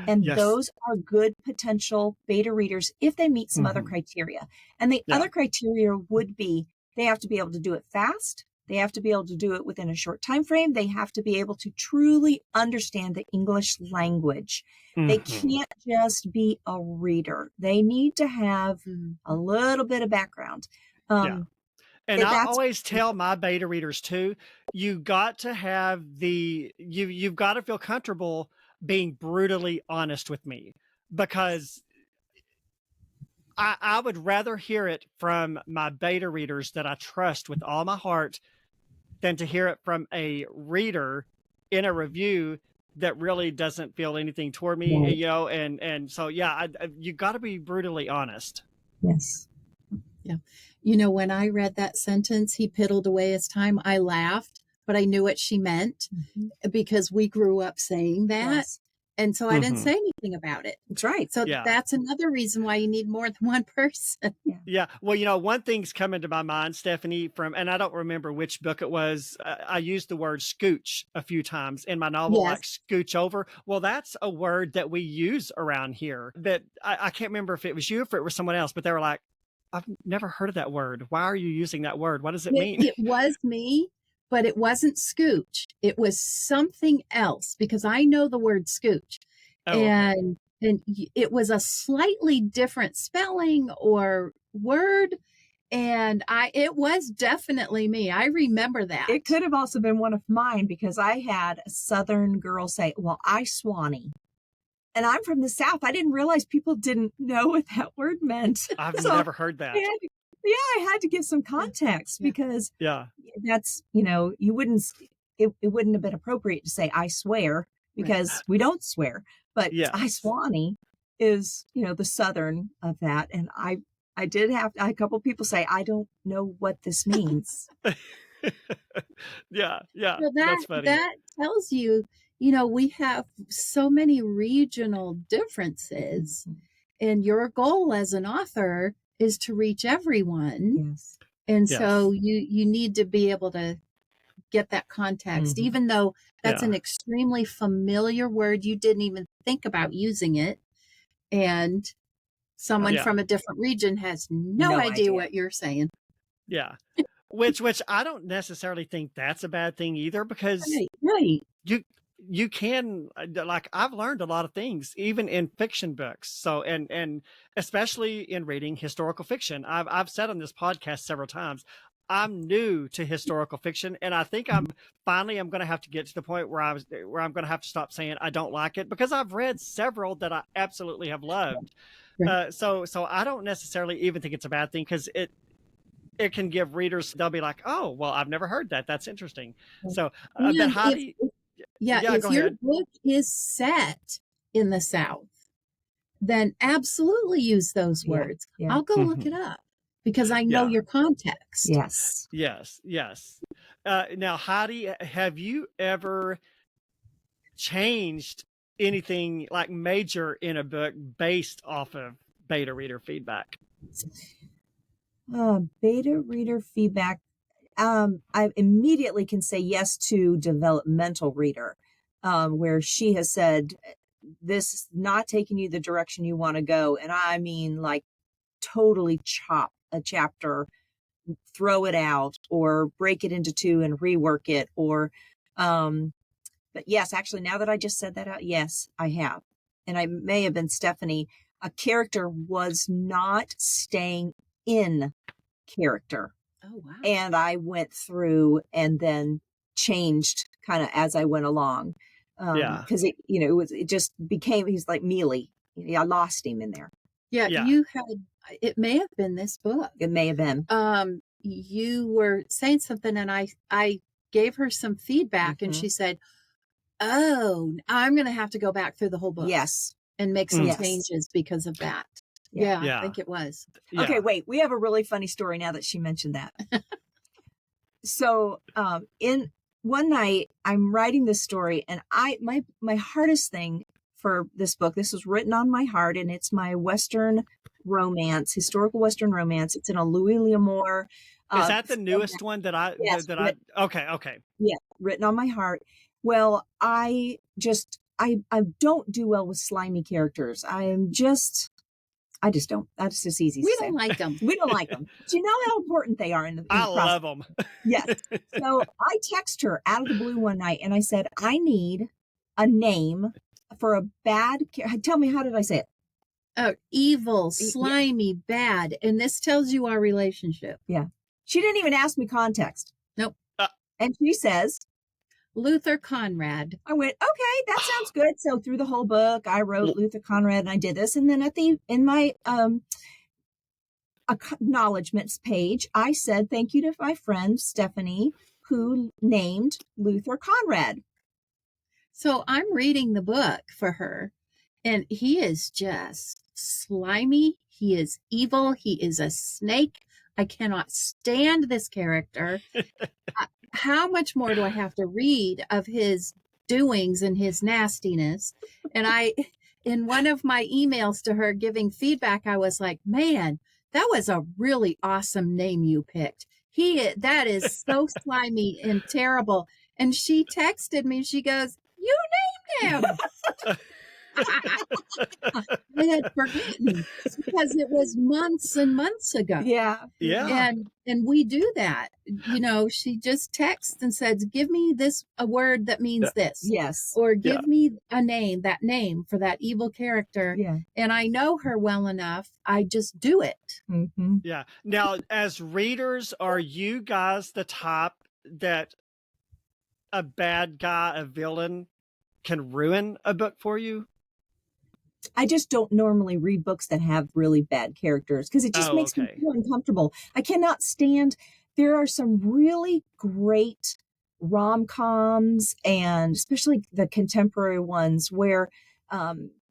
S2: And those are good potential beta readers if they meet some other criteria. And the other criteria would be, they have to be able to do it fast. They have to be able to do it within a short time frame. They have to be able to truly understand the English language. They can't just be a reader. They need to have a little bit of background.
S1: And I
S2: That's
S1: always tell my beta readers too, you got to have you've got to feel comfortable being brutally honest with me, because I would rather hear it from my beta readers that I trust with all my heart than to hear it from a reader in a review that really doesn't feel anything toward me,
S2: right.
S1: you know, and so yeah, you got to be brutally honest.
S2: Yes.
S4: Yeah. You know, when I read that sentence, he piddled away his time, I laughed, but I knew what she meant because we grew up saying that.
S2: Yes.
S4: And so I didn't say anything about it.
S2: That's right.
S4: So
S1: Yeah.
S4: that's another reason why you need more than one person.
S1: Yeah. Well, you know, one thing's coming to my mind, Stephanie, and I don't remember which book it was. I used the word scooch a few times in my novel,
S4: Yes.
S1: like scooch over. Well, that's a word that we use around here that I can't remember if it was you or if it was someone else, but they were like, I've never heard of that word. Why are you using that word? What does it mean?
S4: It was me, but it wasn't scooch. It was something else because I know the word scooch.
S1: Oh, okay.
S4: And it was a slightly different spelling or word. And it was definitely me. I remember that.
S2: It could have also been one of mine because I had a Southern girl say, well, I Swanee. And I'm from the South. I didn't realize people didn't know what that word meant.
S1: I've
S2: So
S1: never heard that.
S2: I had to give some context because
S1: Yeah.
S2: that's, you know, it wouldn't have been appropriate to say I swear because we don't swear. But
S1: Yes.
S2: I Swanee is, you know, the Southern of that. And I did have a couple people say, I don't know what this means.
S1: Yeah. Yeah.
S4: Well,
S1: That's funny.
S4: that tells you, you know, we have so many regional differences, and your goal as an author is to reach everyone.
S2: Yes.
S4: And
S1: Yes.
S4: so you need to be able to get that context, even though that's
S1: Yeah.
S4: an extremely familiar word. You didn't even think about using it. And someone
S1: Yeah.
S4: from a different region has no idea what you're saying.
S1: Yeah. Which I don't necessarily think that's a bad thing either, because
S4: Right.
S1: you can, like, I've learned a lot of things even in fiction books. So and especially in reading historical fiction. I've said on this podcast several times, I'm new to historical fiction, and I think I'm going to have to get to the point where I'm going to have to stop saying I don't like it, because I've read several that I absolutely have loved.
S4: Right.
S1: So I don't necessarily even think it's a bad thing, because it can give readers, they'll be like, oh, well, I've never heard that. That's interesting. So, but
S4: And
S1: Heidi,
S4: if
S1: go
S4: your
S1: ahead.
S4: book is set in the South, then absolutely use those words.
S2: Yeah.
S4: I'll go look it up because I know your context.
S2: Yes.
S1: Yes. Now, Heidi, have you ever changed anything like major in a book based off of beta reader feedback?
S2: Beta reader feedback. I immediately can say yes to developmental reader, where she has said, this is not taking you the direction you want to go. And I mean, like, totally chop a chapter, throw it out, or break it into two and rework it. But yes, actually, now that I just said that out, yes, I have. And I may have been Stephanie. A character was not staying in character.
S4: Oh, wow.
S2: And I went through and then changed kind of as I went along. Because it just became, he's like mealy. I lost him in there.
S4: Yeah, you had, it may have been this book.
S2: It may have been.
S4: You were saying something and I gave her some feedback and she said, oh, I'm going to have to go back through the whole book.
S2: Yes.
S4: And make some changes because of that. Yeah, I think it was.
S1: Yeah.
S2: Okay, wait, we have a really funny story now that she mentioned that. So, in one night I'm writing this story, and my hardest thing for this book, this was written on my heart, and it's my Western romance, historical Western romance. It's in a Louis L'Amour.
S1: Is that the newest one that I,
S2: yes,
S1: okay.
S2: Yeah, written on my heart. Well, I don't do well with slimy characters. I just don't. That's just easy to say.
S4: We don't like them.
S2: We don't like them. Do you know how important they are in the
S1: I
S2: process?
S1: love them.
S2: Yes. So I text her out of the blue one night and I said, I need a name for a bad, tell me, how did I say it?
S4: Evil, slimy, bad. And this tells you our relationship.
S2: Yeah. She didn't even ask me context.
S4: Nope.
S2: And she says,
S4: Luther Conrad.
S2: I went, okay, that sounds good. So through the whole book, I wrote Luther Conrad and I did this. And then in my acknowledgments page, I said, thank you to my friend Stephanie, who named Luther Conrad.
S4: So I'm reading the book for her, and he is just slimy. He is evil. He is a snake. I cannot stand this character. How much more do I have to read of his doings and his nastiness? And in one of my emails to her giving feedback, I was like, man, that was a really awesome name you picked. That is so slimy and terrible. And she texted me, she goes, you named him. I had forgotten because it was months and months ago.
S2: Yeah.
S4: And we do that. She just texts and says, give me a word that means this.
S2: Yes.
S4: Or give me a name, that name for that evil character.
S2: Yeah.
S4: And I know her well enough. I just do it.
S2: Mm-hmm.
S1: Yeah. Now, as readers, are you guys the type that a bad guy, a villain, can ruin a book for you?
S2: I just don't normally read books that have really bad characters because it just makes me feel uncomfortable. I cannot stand. There are some really great rom-coms, and especially the contemporary ones where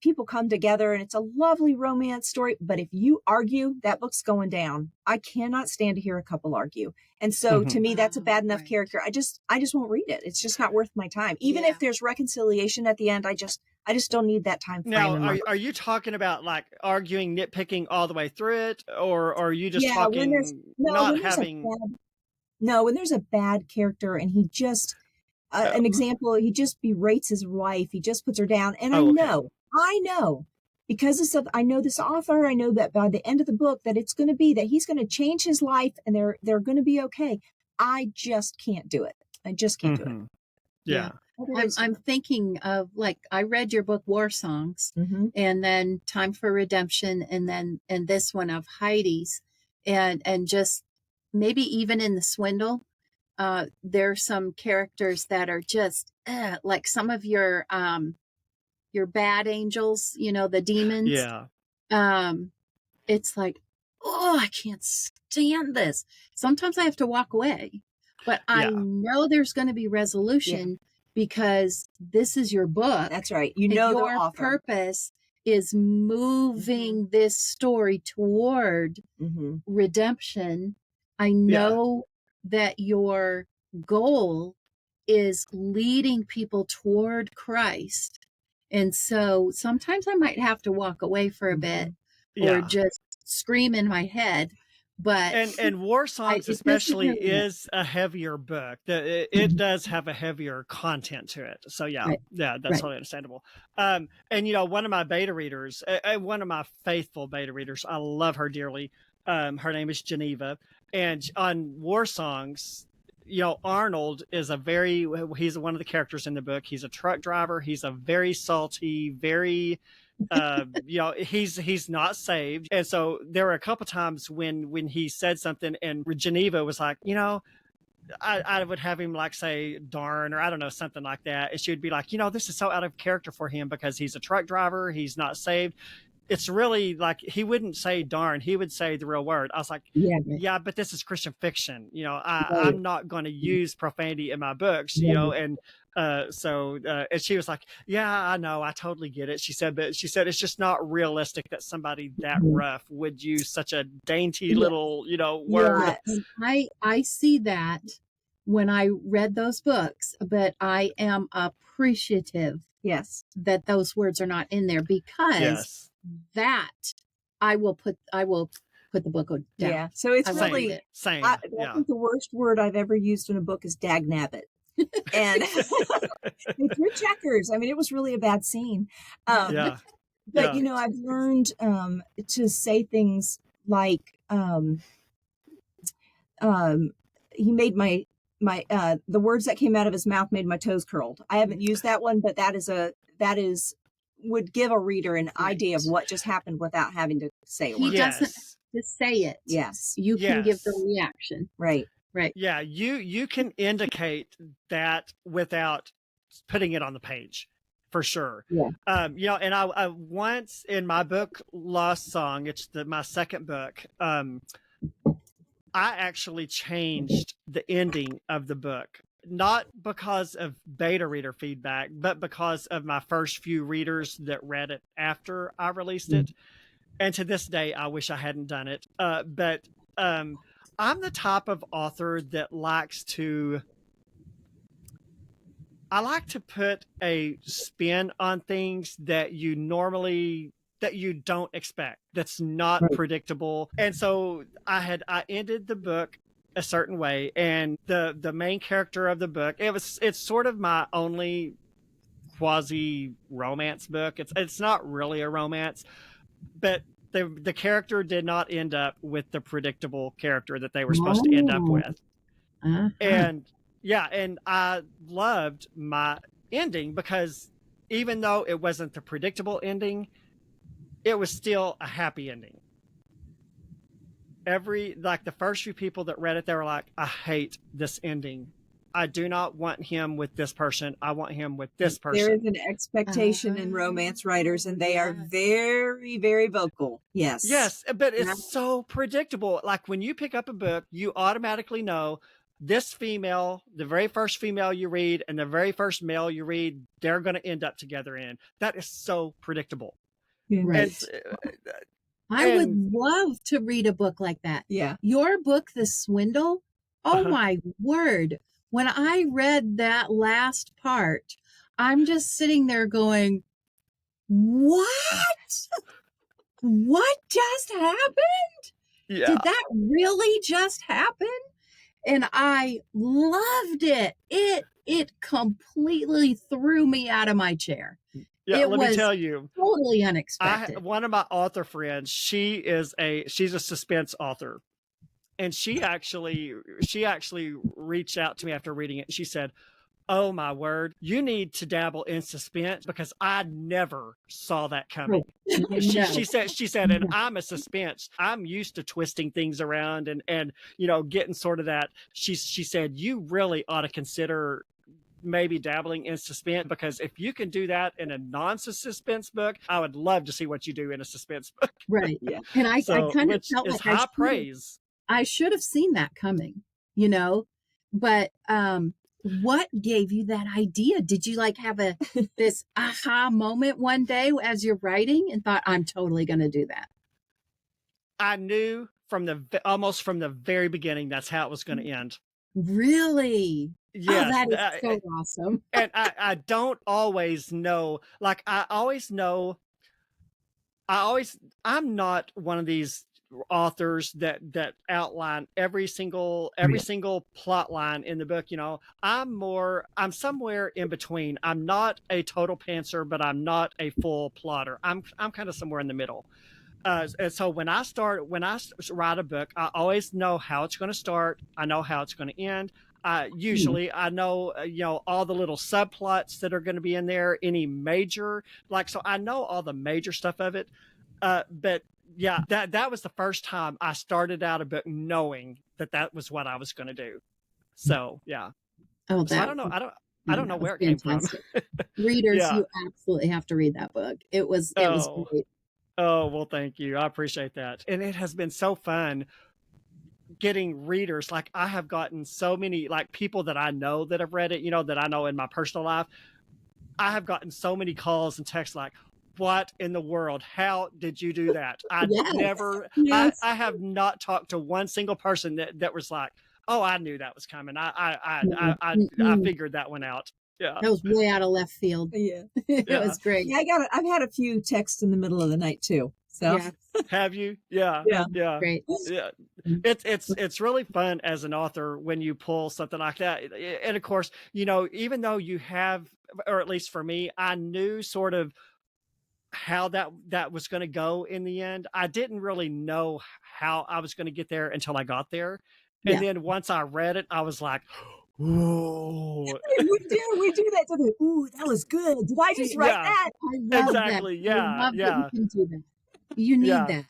S2: people come together and it's a lovely romance story. But if you argue, that book's going down. I cannot stand to hear a couple argue. And so to me, that's a bad enough character. I just won't read it. It's just not worth my time. Even if there's reconciliation at the end, I just don't need that time frame.
S1: Now, are you talking about like arguing, nitpicking all the way through it, or are you just talking
S2: when there's a bad character and he just an example, he just berates his wife, he just puts her down, and I know because of stuff, I know this author, I know that by the end of the book that it's going to be that he's going to change his life and they're going to be okay. I just can't do it. I just can't do it.
S1: Yeah.
S4: I'm thinking of, like, I read your book War Songs, and then Time for Redemption, and this one of Heidi's, and just maybe even in The Swindle, there's some characters that are just like some of your bad angels, the demons.
S1: Yeah.
S4: It's like, oh, I can't stand this. Sometimes I have to walk away, but I know there's going to be resolution because this is your book.
S2: That's right. Your
S4: purpose is moving this story toward redemption. I know that your goal is leading people toward Christ. And so sometimes I might have to walk away for a bit or just scream in my head. But
S1: and War Songs especially is a heavier book. It does have a heavier content to it. So that's totally understandable. And one of my beta readers, one of my faithful beta readers, I love her dearly. Her name is Geneva, and on War Songs, Arnold is he's one of the characters in the book. He's a truck driver. He's a very salty, very he's not saved. And so there were a couple times when he said something and Geneva was like, I would have him like say darn, or I don't know, something like that. And she would be like, this is so out of character for him because he's a truck driver. He's not saved. It's really like, he wouldn't say darn. He would say the real word. I was like, yeah, but this is Christian fiction. I'm not going to use profanity in my books, and and she was like, yeah, I know, I totally get it. She said it's just not realistic that somebody that rough would use such a dainty little, word.
S4: I see that when I read those books, but I am appreciative that those words are not in there because that I will put the book down.
S2: Yeah. So it's really
S1: same.
S2: I think the worst word I've ever used in a book is dagnabbit. And through checkers. I mean, it was really a bad scene. But I've learned to say things like he made my the words that came out of his mouth made my toes curled. I haven't used that one, but that is would give a reader an idea of what just happened without having to say a word.
S4: to say it.
S2: Yes.
S4: You can give the
S1: Yes.
S4: reaction.
S2: Right.
S4: Right.
S1: Yeah, you can indicate that without putting it on the page, for sure.
S2: Yeah.
S1: You know, and I once in my book Lost Song, it's my second book. I actually changed the ending of the book, not because of beta reader feedback, but because of my first few readers that read it after I released it. And to this day, I wish I hadn't done it. But I'm the type of author that I like to put a spin on things that you don't expect, that's not
S2: Right.
S1: predictable. And so I ended the book a certain way, and the main character of the book, it's sort of my only quasi romance book. It's not really a romance, but the character did not end up with the predictable character that they were supposed to end up
S4: Oh.
S1: with.
S4: Uh-huh.
S1: And yeah, and I loved my ending because even though it wasn't the predictable ending, it was still a happy ending. The first few people that read it, they were like, I hate this ending. I do not want him with this person. I want him with this person.
S2: There is an expectation in romance writers, and they are very, very vocal. Yes.
S1: Yes, but it's so predictable. Like when you pick up a book, you automatically know this female, the very first female you read and the very first male you read, they're going to end up together in. That is so predictable.
S4: Right. I would love to read a book like that.
S2: Yeah.
S4: Your book, The Swindle. Oh my word. When I read that last part, I'm just sitting there going, what? What just happened?
S1: Yeah.
S4: Did that really just happen? And I loved it. It completely threw me out of my chair.
S1: Yeah, let me tell you,
S4: totally unexpected.
S1: One of my author friends, she's a suspense author, and she actually reached out to me after reading it. She said, "Oh my word, you need to dabble in suspense because I never saw that coming." She said, and I'm a suspense. I'm used to twisting things around and getting sort of that. She said, you really ought to consider maybe dabbling in suspense, because if you can do that in a non-suspense book, I would love to see what you do in a suspense book.
S4: Right. Yeah. And I kind of felt like
S1: high praise.
S4: I should have seen that coming, but what gave you that idea? Did you have this aha moment one day as you're writing and thought, I'm totally going to do that?
S1: I knew almost from the very beginning, that's how it was going to end.
S4: Really?
S1: Yes.
S4: Oh, that is so awesome.
S1: And I don't always know, I'm not one of these authors that outline every single plot line in the book. I'm somewhere in between. I'm not a total pantser, but I'm not a full plotter. I'm kind of somewhere in the middle. And so when I write a book, I always know how it's going to start. I know how it's going to end. Usually I know, all the little subplots that are going to be in there, any major, so I know all the major stuff of it. But yeah, that was the first time I started out a book knowing that was what I was going to do. So, yeah.
S4: Oh,
S1: so I don't know. I don't know where it came from.
S4: Readers, you absolutely have to read that book. It was great.
S1: Oh, well, thank you. I appreciate that. And it has been so fun getting readers. I have gotten so many people that I know that have read it, that I know in my personal life. I have gotten so many calls and texts what in the world? How did you do that? I have not talked to one single person that was like, oh, I knew that was coming. I figured that one out. Yeah.
S4: That was way out of left field.
S2: Yeah.
S4: It was great.
S2: Yeah, I've had a few texts in the middle of the night too. So
S1: have you? Yeah. Yeah.
S4: Great.
S1: Yeah. It's really fun as an author when you pull something like that. And of course, even though you have, or at least for me, I knew sort of how that was going to go in the end. I didn't really know how I was going to get there until I got there. And then once I read it, I was like, ooh.
S2: we do that. Ooh, that was good. Did I just write that?
S4: I love
S1: exactly.
S4: That.
S1: Yeah.
S4: I love that you can do that. You need
S1: Yeah.
S4: that.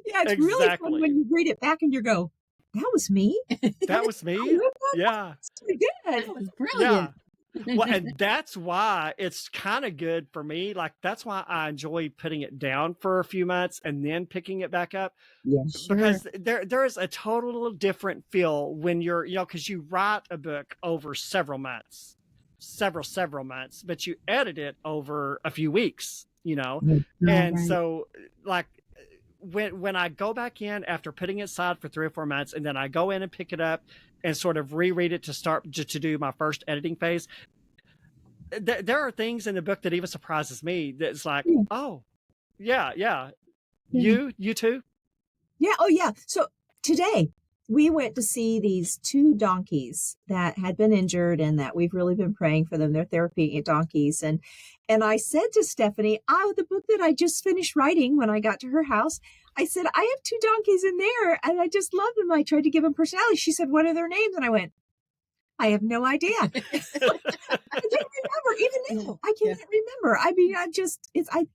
S2: Yeah, it's really fun when
S1: Exactly.
S2: you read it back and you go, that was me.
S1: That was
S2: I
S1: me.
S2: wrote that.
S1: Yeah.
S2: That's pretty good.
S4: That was
S1: Yeah.
S4: brilliant.
S1: Well, and that's why it's kind of good for me. Like, that's why I enjoy putting it down for a few months and then picking it back up,
S2: Yeah.
S4: Sure.
S1: because there is a total different feel when you're, because you write a book over several months, several months, but you edit it over a few weeks, and
S4: Right.
S1: so, like, when I go back in after putting it aside for 3 or 4 months, and then I go in and pick it up and sort of reread it to start to do my first editing phase, there are things in the book that even surprises me. That's like,
S2: Yeah.
S1: oh, yeah,
S2: Yeah.
S1: you too.
S2: Yeah. Oh, yeah. So today we went to see these 2 donkeys that had been injured and that we've really been praying for them. They're therapy donkeys. And I said to Stephanie, oh, the book that I just finished writing when I got to her house, I said, I have 2 donkeys in there and I just love them. I tried to give them personality. She said, what are their names? And I went, I have no idea. I can't remember even now. I can't remember. I mean,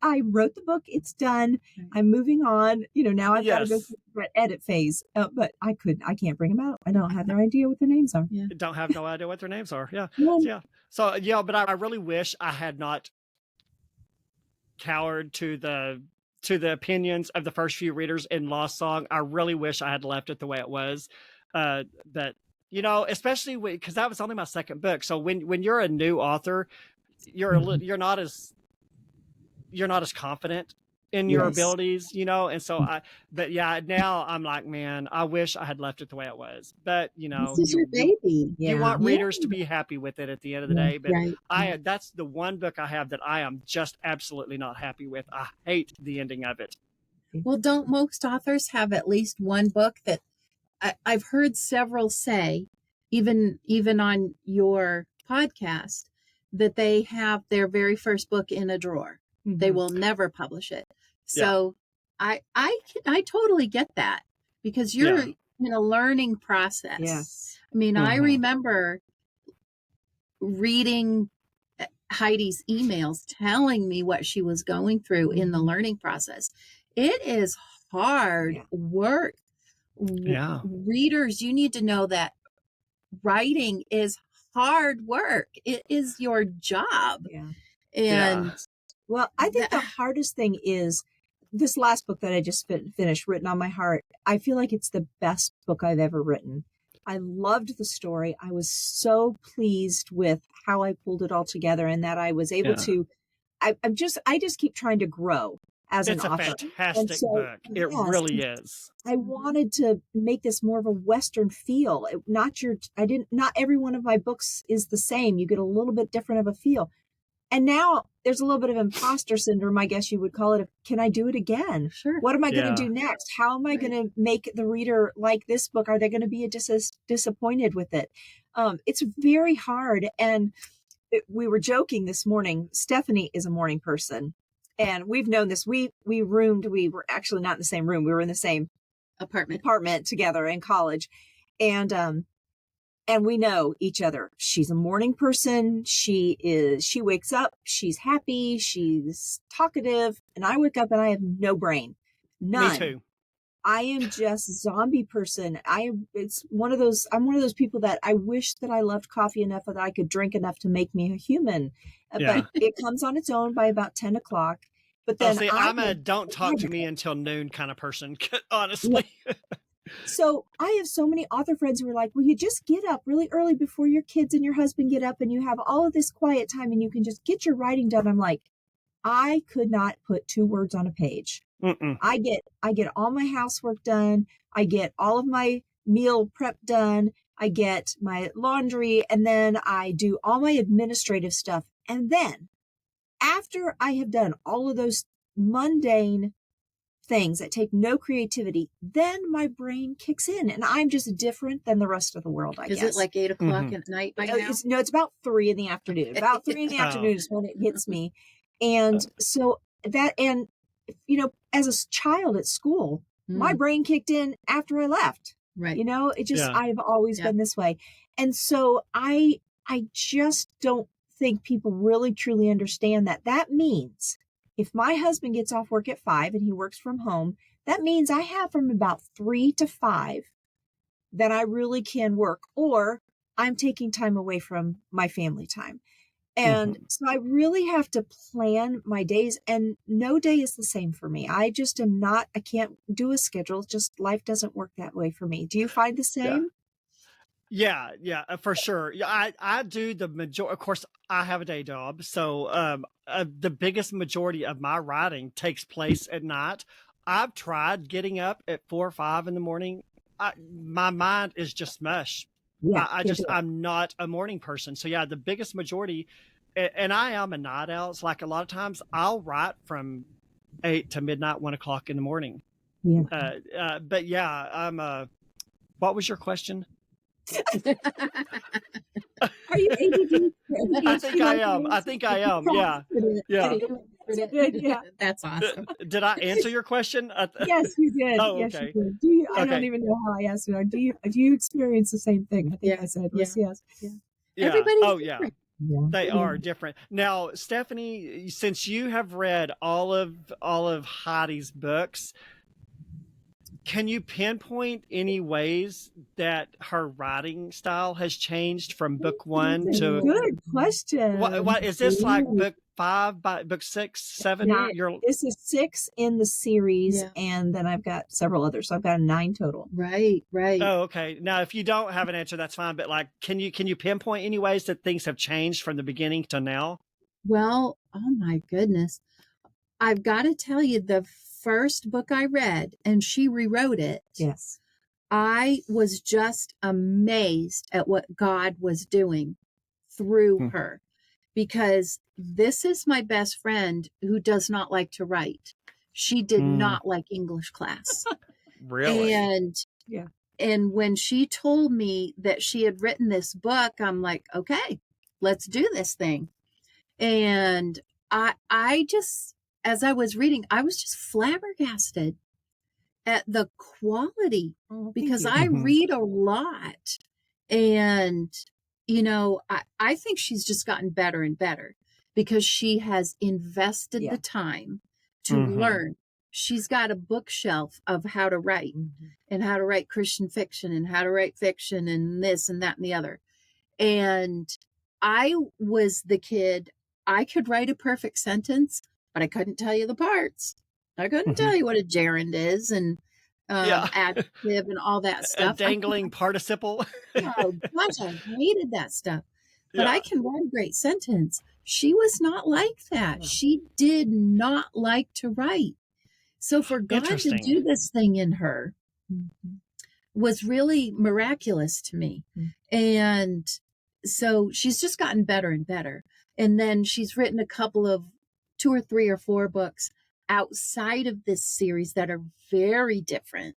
S2: I wrote the book. It's done. I'm moving on. Now I've got to go
S1: Yes.
S2: through the edit phase. But I can't bring them out. I don't have no idea what their names are.
S4: Yeah.
S1: Don't have no idea what their names are. Yeah.
S2: Yeah.
S1: Yeah. So, but I really wish I had not cowered to the opinions of the first few readers in Lost Song. I really wish I had left it the way it was. That, especially because that was only my second book. So when you're a new author, you're not as confident in your
S2: Yes.
S1: abilities, and so but yeah, now I'm like, man, I wish I had left it the way it was. But
S4: This is your baby.
S1: you want
S2: Yeah.
S1: readers to be happy with it at the end of the day. But
S4: Right.
S1: that's the one book I have that I am just absolutely not happy with. I hate the ending of it.
S4: Well, don't most authors have at least one book that I've heard several say, even on your podcast, that they have their very first book in a drawer.
S2: Mm-hmm.
S4: They will never publish it. So I totally get that, because you're in a learning process.
S2: Yes.
S4: I mean, I remember reading Heidi's emails telling me what she was going through in the learning process. It is hard work.
S1: Yeah.
S4: Readers, you need to know that writing is hard work. It is your job.
S2: Yeah.
S4: And
S2: well, I think the hardest thing is this last book that I just finished, Written on My Heart. I feel like it's the best book I've ever written. I loved the story. I was so pleased with how I pulled it all together and that I was able to, I just keep trying to grow as an author.
S1: It's a fantastic book. It really is.
S2: I wanted to make this more of a Western feel. Not every one of my books is the same. You get a little bit different of a feel. And now there's a little bit of imposter syndrome, I guess you would call it. Can I do it again?
S4: Sure.
S2: What am I going to do next? How am I going to make the reader like this book? Are they going to be disappointed with it? It's very hard. And we were joking this morning. Stephanie is a morning person. And we've known this. We were actually not in the same room. We were in the same apartment together in college. And we know each other. She's a morning person. She wakes up, she's happy, she's talkative, and I wake up and I have no brain. None.
S1: Me too.
S2: I am just zombie person. I'm one of those people that I wish that I loved coffee enough that I could drink enough to make me a human. But it comes on its own by about 10 o'clock. But then
S1: I'm a don't talk to me until noon kind of person, honestly.
S2: So I have so many author friends who are like, well, you just get up really early before your kids and your husband get up and you have all of this quiet time and you can just get your writing done. I'm like, I could not put 2 words on a page.
S1: Mm-mm.
S2: I get all my housework done. I get all of my meal prep done. I get my laundry, and then I do all my administrative stuff. And then after I have done all of those mundane things that take no creativity, then my brain kicks in and I'm just different than the rest of the world, I guess.
S4: Is it like 8 o'clock at night by now?
S2: It's about 3 in the afternoon. About 3 in the afternoon is when it hits me. And so that, and as a child at school, my brain kicked in after I left.
S4: Right.
S2: It just, I've always been this way. And so I just don't think people really truly understand that. That means if my husband gets off work at 5 and he works from home, that means I have from about 3 to 5 that I really can work, or I'm taking time away from my family time. And so I really have to plan my days, and no day is the same for me. I just am not, I can't do a schedule. Just life doesn't work that way for me. Do you find the
S1: Yeah.
S2: same?
S1: Yeah, for sure. Yeah, I do the majority. Of course, I have a day job, so the biggest majority of my writing takes place at night. I've tried getting up at 4 or 5 in the morning. My mind is just mush.
S2: Yeah.
S1: I'm not a morning person. So yeah, the biggest majority, and I am a night owl. It's like a lot of times I'll write from 8 to midnight, 1 o'clock in the morning.
S2: Yeah.
S1: But yeah, I'm. What was your question?
S2: Are you ADD?
S1: I think I am. I think I am. Yeah. Yeah.
S2: Yeah.
S4: That's awesome.
S1: Did I answer your question?
S2: Yes, you did.
S1: Oh,
S2: yes,
S1: okay.
S2: you did. I don't
S1: Okay.
S2: even know how I asked it. Do you experience the same thing? I think
S4: Yeah,
S2: I said
S4: yeah.
S2: yes.
S1: Yeah.
S4: Everybody's
S1: Oh, yeah.
S4: different.
S2: Yeah.
S1: They are different. Now, Stephanie, since you have read all of Heidi's books, can you pinpoint any ways that her writing style has changed from book 1 to
S2: Good question.
S1: what is this like
S2: Ooh.
S1: book 5 by book 6, 7?
S2: Yeah,
S1: You're
S2: this is 6 in the series,
S4: Yeah.
S2: and then I've got several others. So I've got 9 total.
S4: Right.
S1: Oh, okay. Now, if you don't have an answer, that's fine. But like, can you pinpoint any ways that things have changed from the beginning to now?
S4: Well, oh my goodness. I've got to tell you, the first book I read, and she rewrote it,
S2: Yes.
S4: I was just amazed at what God was doing through her, because this is my best friend who does not like to write. She did not like English class.
S1: Really?
S4: And
S2: Yeah.
S4: and when she told me that she had written this book, I'm like, okay, let's do this thing. And I just, as I was reading, I was just flabbergasted at the quality,
S2: Oh, thank
S4: because
S2: you.
S4: I read a lot. And, I think she's just gotten better and better because she has invested
S2: Yeah.
S4: the time to learn. She's got a bookshelf of how to write and how to write Christian fiction and how to write fiction and this and that and the other. And I was the kid, I could write a perfect sentence, but I couldn't tell you the parts. I couldn't tell you what a gerund is and adjective and all that
S1: A
S4: stuff.
S1: dangling participle.
S4: Oh gosh, I hated that stuff. But
S1: Yeah.
S4: I can write a great sentence. She was not like that. She did not like to write. So for God to
S1: Interesting.
S4: do this thing in her was really miraculous to me. And so she's just gotten better and better. And then she's written a couple of 2 or 3 or 4 books outside of this series that are very different.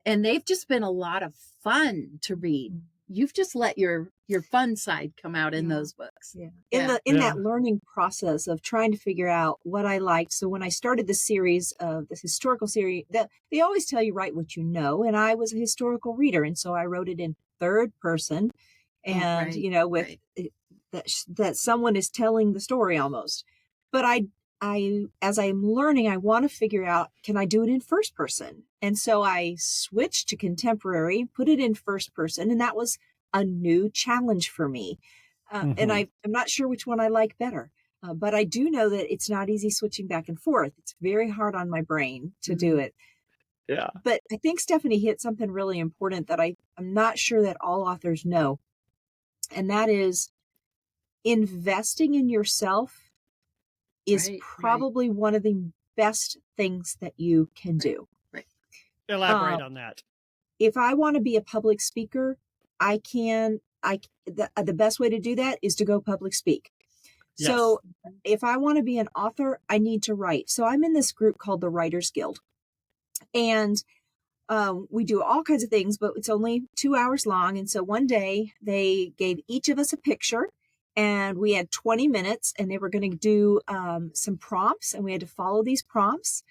S4: And they've just been a lot of fun to read. You've just let your fun side come out in those books.
S2: Yeah. In that learning process of trying to figure out what I liked. So when I started this series of this historical series, they always tell you write what you know, and I was a historical reader, and so I wrote it in third person, and with that someone is telling the story almost. But I as I'm learning, I want to figure out, can I do it in first person? And so I switched to contemporary, put it in first person, and that was a new challenge for me. And I'm not sure which one I like better, but I do know that it's not easy switching back and forth. It's very hard on my brain to do it.
S1: Yeah.
S2: But I think Stephanie hit something really important that I'm not sure that all authors know. And that is, investing in yourself is probably one of the best things that you can do.
S1: Elaborate on that.
S2: If I want to be a public speaker, the best way to do that is to go public speak.
S1: Yes.
S2: So if I want to be an author, I need to write. So I'm in this group called the Writers Guild, and we do all kinds of things, but it's only 2 hours long. And so one day they gave each of us a picture, and we had 20 minutes, and they were going to do some prompts, and we had to follow these prompts.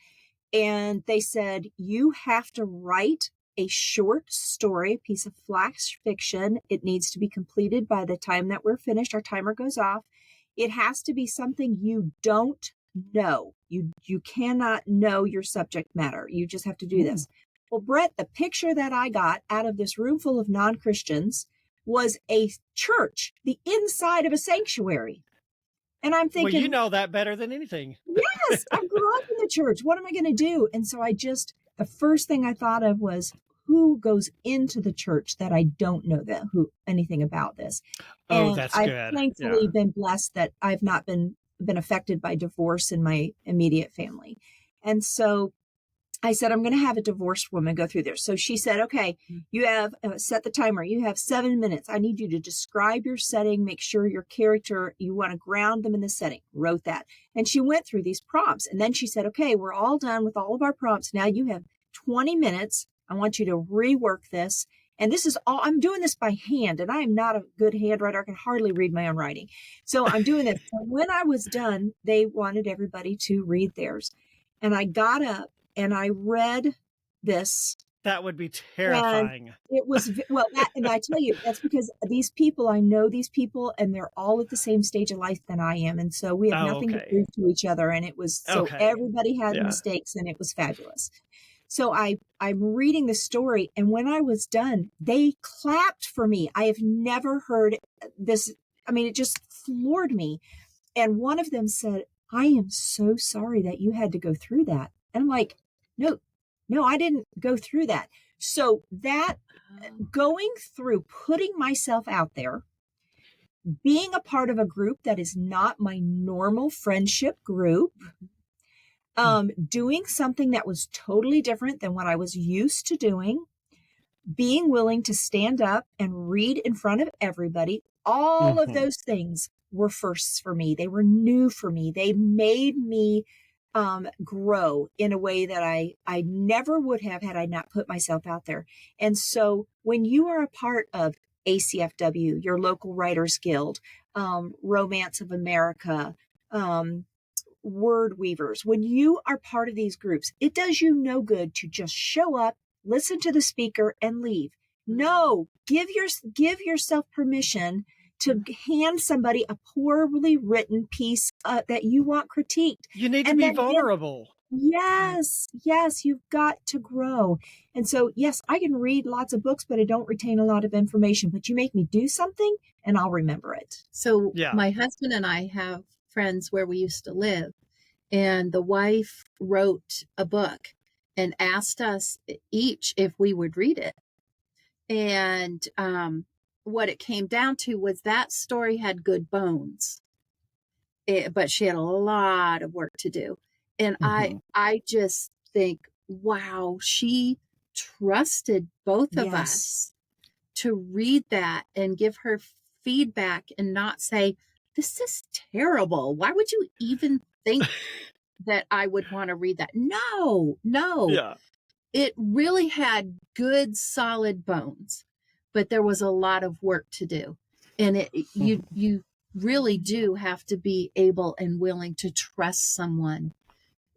S2: And they said, you have to write a short story, a piece of flash fiction. It needs to be completed by the time that we're finished. Our timer goes off. It has to be something you don't no, you cannot know your subject matter. You just have to do this. Well, Brett, the picture that I got out of this room full of non-Christians was a church, the inside of a sanctuary. And I'm
S1: Well,
S2: thinking,
S1: you know that better than anything.
S2: yes, I grew up in the church. What am I going to do? And so the first thing I thought of was, who goes into the church that I don't know anything about this?
S1: Oh,
S2: And
S1: that's
S2: I've
S1: good.
S2: thankfully
S1: Yeah.
S2: been blessed that I've not been affected by divorce in my immediate family. And so I said, I'm going to have a divorced woman go through this. So she said, okay, you have set the timer. You have 7 minutes. I need you to describe your setting, make sure your character, you want to ground them in the setting. Wrote that. And she went through these prompts. And then she said, okay, we're all done with all of our prompts. Now you have 20 minutes. I want you to rework this. And this is all, I'm doing this by hand, and I am not a good handwriter. I can hardly read my own writing. So I'm doing this. So when I was done, they wanted everybody to read theirs. And I got up and I read this.
S1: That would be terrifying.
S2: And it was, and I tell you, that's because I know these people, and they're all at the same stage of life than I am. And so we have nothing to prove to each other. And it was, so everybody had mistakes, and it was fabulous. So I'm reading the story, and when I was done, they clapped for me. I have never heard this. I mean, it just floored me. And one of them said, I am so sorry that you had to go through that. And I'm like, no, I didn't go through that. So that going through, putting myself out there, being a part of a group that is not my normal friendship group, doing something that was totally different than what I was used to doing, being willing to stand up and read in front of everybody, all of those things were firsts for me. They were new for me. They made me grow in a way that I never would have had I not put myself out there. And so when you are a part of ACFW, your local writers guild, Romance of America, Word Weavers, when you are part of these groups, it does you no good to just show up, listen to the speaker, and leave. No, give yourself permission to hand somebody a poorly written piece that you want critiqued.
S1: You need to be vulnerable.
S2: Yes, you've got to grow. And so, yes, I can read lots of books, but I don't retain a lot of information. But you make me do something, and I'll remember it.
S4: So my husband and I have friends where we used to live, and the wife wrote a book and asked us each if we would read it. And what it came down to was that story had good bones, but she had a lot of work to do. And I just think, wow, she trusted both of us to read that and give her feedback and not say, this is terrible. Why would you even think that I would want to read that? No.
S1: Yeah.
S4: It really had good, solid bones, but there was a lot of work to do. And you really do have to be able and willing to trust someone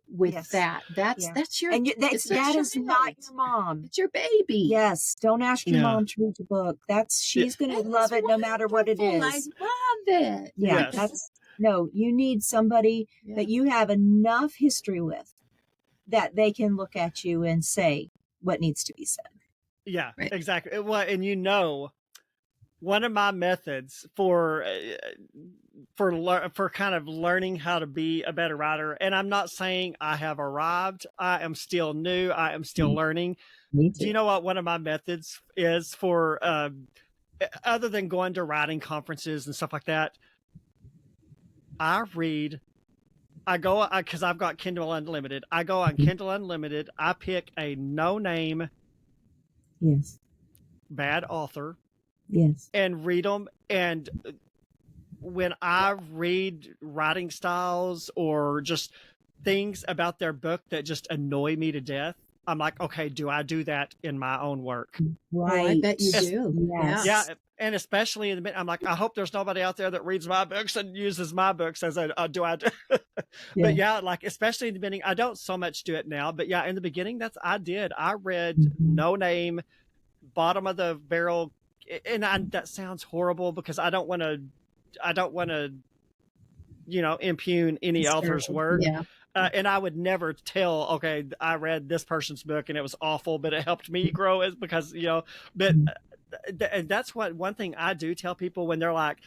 S4: with that. That's your,
S2: that is not your mom.
S4: It's your baby.
S2: Yes. Don't ask your mom to read your book. She's going to love it no matter what it is.
S4: I love it.
S2: Yeah.
S1: Yes.
S2: You need somebody that you have enough history with that they can look at you and say what needs to be said.
S1: Yeah, exactly. Well, and one of my methods for kind of learning how to be a better writer, and I'm not saying I have arrived. I am still new. I am still learning.
S2: Me too.
S1: Do you know what one of my methods is for, other than going to writing conferences and stuff like that? Because I've got Kindle Unlimited. I go on Kindle Unlimited. I pick a no-name bad author.
S2: Yes.
S1: And read them. And when I read writing styles or just things about their book that just annoy me to death, I'm like, okay, do I do that in my own work?
S2: Right.
S4: Oh, I bet you do.
S2: Yes.
S1: Yeah. And especially in the I'm like, I hope there's nobody out there that reads my books and uses my books as do I do. But like, especially in the beginning, I don't so much do it now, but in the beginning, I read no name, bottom of the barrel. And that sounds horrible because I don't want to impugn any author's work.
S4: Yeah.
S1: And I would never tell, okay, I read this person's book and it was awful, but it helped me grow, is because, but and that's one thing I do tell people when they're like,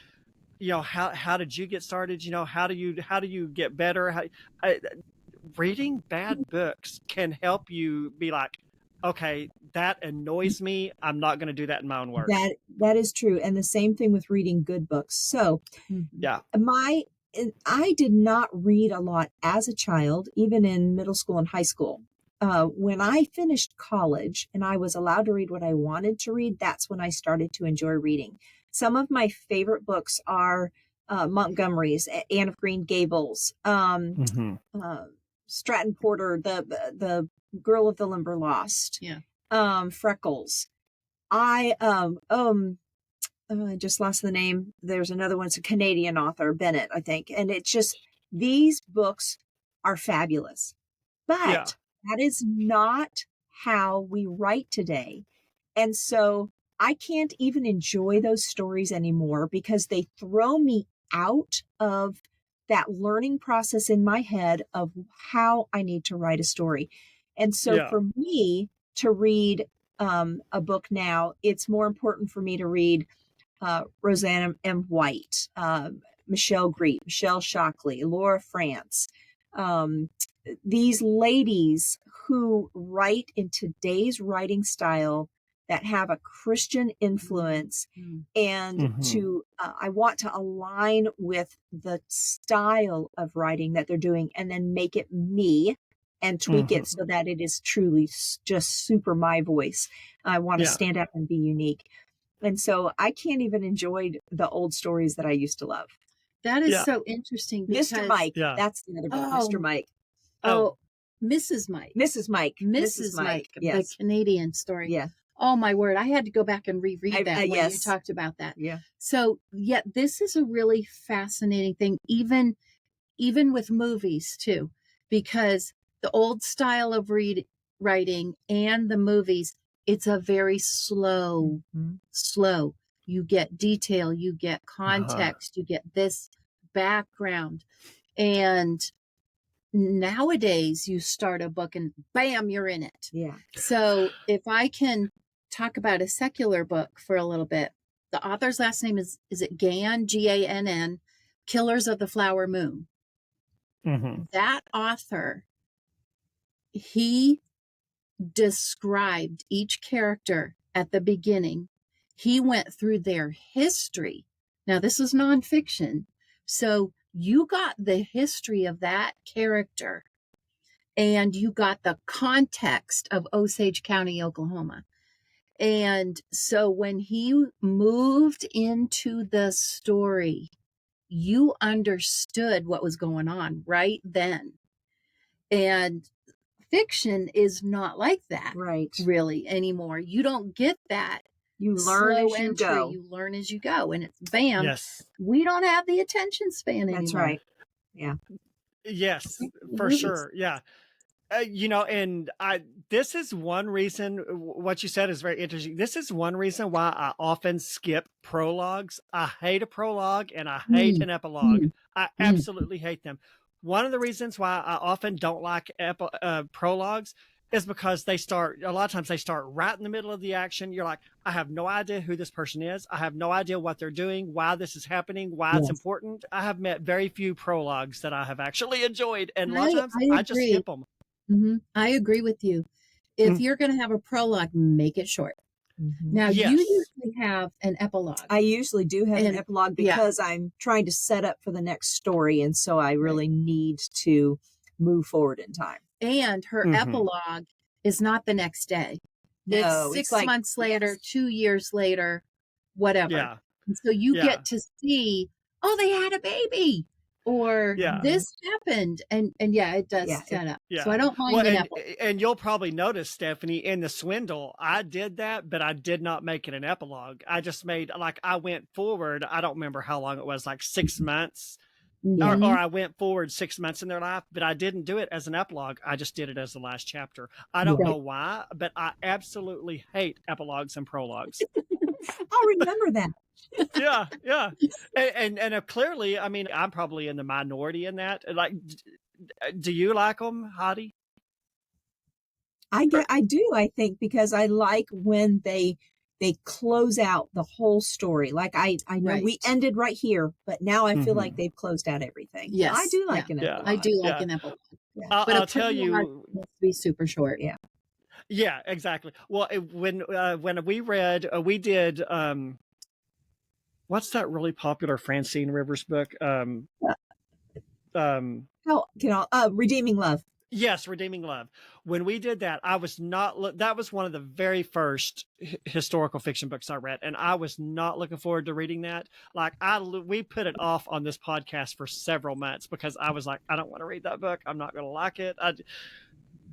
S1: how did you get started? How do you get better? Reading bad books can help you be like, okay, that annoys me. I'm not going to do that in my own work.
S2: That is true. And the same thing with reading good books. So
S1: yeah,
S2: I did not read a lot as a child, even in middle school and high school. When I finished college and I was allowed to read what I wanted to read, that's when I started to enjoy reading. Some of my favorite books are Montgomery's, Anne of Green Gables, Stratton Porter, the Girl of the Limberlost, Freckles. I just lost the name. There's another one. It's a Canadian author, Bennett, I think. And it's just, these books are fabulous. But that is not how we write today. And so I can't even enjoy those stories anymore because they throw me out of that learning process in my head of how I need to write a story. And so for me to read a book now, it's more important for me to read Roseanne M. White, Michelle Greet, Michelle Shockley, Laura France, these ladies who write in today's writing style that have a Christian influence, and I want to align with the style of writing that they're doing and then make it me and tweak it so that it is truly just super my voice. I want to stand up and be unique. And so I can't even enjoy the old stories that I used to love.
S4: That is so interesting. Because,
S2: Mr. Mike. That's the other book, Mr. Mike.
S4: Oh, Mrs. Mike.
S2: Mrs. Mike.
S4: Mrs. Mike.
S2: Yes.
S4: The Canadian story.
S2: Yeah.
S4: Oh, my word. I had to go back and reread that when you talked about that.
S2: Yeah.
S4: So, this is a really fascinating thing, even with movies, too, because the old style of writing and the movies, it's a very slow. You get detail, you get context, you get this background. And nowadays you start a book and bam, you're in it.
S2: Yeah.
S4: So if I can talk about a secular book for a little bit, the author's last name is it Gann, Gann, Killers of the Flower Moon. That author, he described each character at the beginning. He went through their history. Now, this is nonfiction. So you got the history of that character and you got the context of Osage County, Oklahoma. And so when he moved into the story, you understood what was going on right then. And fiction is not like that, really, anymore. You don't get that.
S2: You learn as you go.
S4: You learn as you go, and it's bam. Yes. We don't have the attention span anymore.
S2: That's right. Yeah.
S1: Yes, for sure. Yeah. And this is one reason, what you said is very interesting. This is one reason why I often skip prologues. I hate a prologue and I hate an epilogue. I absolutely hate them. One of the reasons why I often don't like prologues is because a lot of times they start right in the middle of the action. You're like, I have no idea who this person is. I have no idea what they're doing, why this is happening, why it's important. I have met very few prologues that I have actually enjoyed. And a lot of times I just skip them.
S4: I agree with you. If you're going to have a prologue, make it short. Now, you usually have an epilogue.
S2: I usually do have an epilogue because I'm trying to set up for the next story. And so I really need to move forward in time.
S4: And her epilogue is not the next day.
S2: No,
S4: it's 6 months later, 2 years later, whatever.
S1: Yeah.
S4: And so you get to see, oh, they had a baby. Or this happened. And it does set up. So I don't mind an epilogue.
S1: And you'll probably notice, Stephanie, in The Swindle, I did that, but I did not make it an epilogue. I just made, I went forward. I don't remember how long it was, like 6 months. Or I went forward 6 months in their life, but I didn't do it as an epilogue. I just did it as the last chapter. I don't know why, but I absolutely hate epilogues and prologues.
S2: I'll remember that.
S1: Yeah, yeah. And clearly, I mean, I'm probably in the minority in that. Like, do you like them, Heidi? Or,
S2: I do, I think, because I like when they close out the whole story. Like I know we
S4: Right.
S2: ended right here, but now I feel like
S1: Mhm.
S2: they've closed out everything. So I
S4: Yes.
S2: do
S4: Yeah.
S2: like an
S1: Yeah,
S4: I
S2: epilogue.
S4: do like
S1: yeah.
S4: an epilogue.
S2: Yeah.
S4: But a
S1: I'll tell
S4: prologue
S1: you.
S4: needs to be super short.
S2: Yeah.
S1: Yeah, exactly. Well, when we read, we did. What's that really popular Francine Rivers book? Um,
S2: How can I Redeeming Love.
S1: yes, Redeeming Love. When we did that, I was not. That was one of the very first historical fiction books I read, and I was not looking forward to reading that. Like we put it off on this podcast for several months because I was like, I don't want to read that book. I'm not going to like it.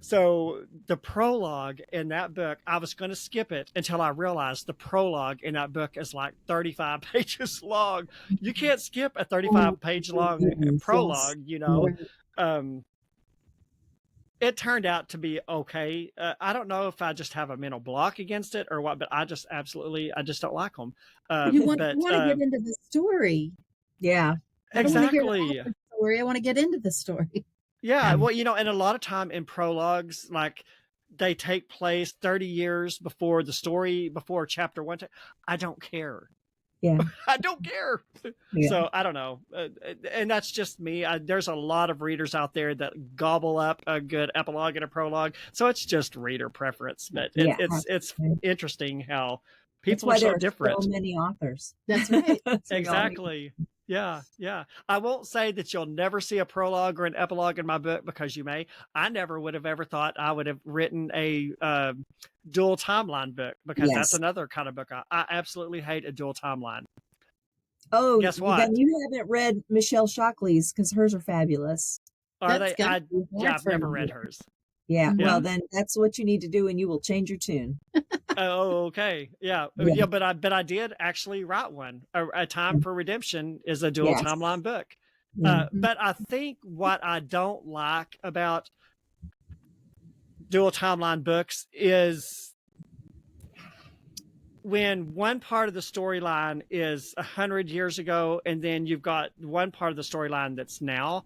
S1: So the prologue in that book, I was going to skip it until I realized the prologue in that book is like 35 pages long. You can't skip a 35-page long
S2: Goodness, yes.
S1: prologue, you know.
S4: Right.
S1: Um, it turned out to be okay. I don't know if I just have a mental block against it or what, but I just don't like them.
S4: You
S1: But
S4: want to get into the story.
S2: Yeah.
S4: I don't want to hear the
S1: exactly.
S4: author's story. I want to get into the story.
S1: Yeah, well, you know, and a lot of time in prologues, like they take place 30 years before the story, before chapter one. I don't care.
S2: Yeah.
S1: I don't care.
S2: Yeah.
S1: So I don't know. And that's just me. There's a lot of readers out there that gobble up a good epilogue and a prologue. So it's just reader preference. But
S2: Yeah.
S1: it's interesting how
S2: That's
S1: people
S2: why
S1: are
S2: there
S1: so
S2: are
S1: different.
S2: so many authors.
S4: That's right.
S1: Exactly. Yeah, yeah. I won't say that you'll never see a prologue or an epilogue in my book because you may. I never would have ever thought I would have written a dual timeline book because that's
S2: Yes.
S1: another kind of book. I absolutely hate a dual timeline.
S2: Oh,
S1: Guess what?
S2: then you haven't read Michelle Shockley's because hers are fabulous.
S1: Are
S4: That's
S1: they?
S4: gonna be
S1: Yeah,
S4: hard
S1: I've
S4: for
S1: never
S4: me.
S1: read hers.
S2: Yeah.
S4: Mhm.
S2: Well, then that's what you need to do, and you will change your tune.
S1: Oh, okay. Yeah,
S2: Yeah.
S1: yeah. But I did actually write one. A Time for Redemption is a dual
S2: Yes.
S1: timeline book.
S2: Yeah.
S1: But I think what I don't like about dual timeline books is when one part of the storyline is 100 years ago, and then you've got one part of the storyline that's now.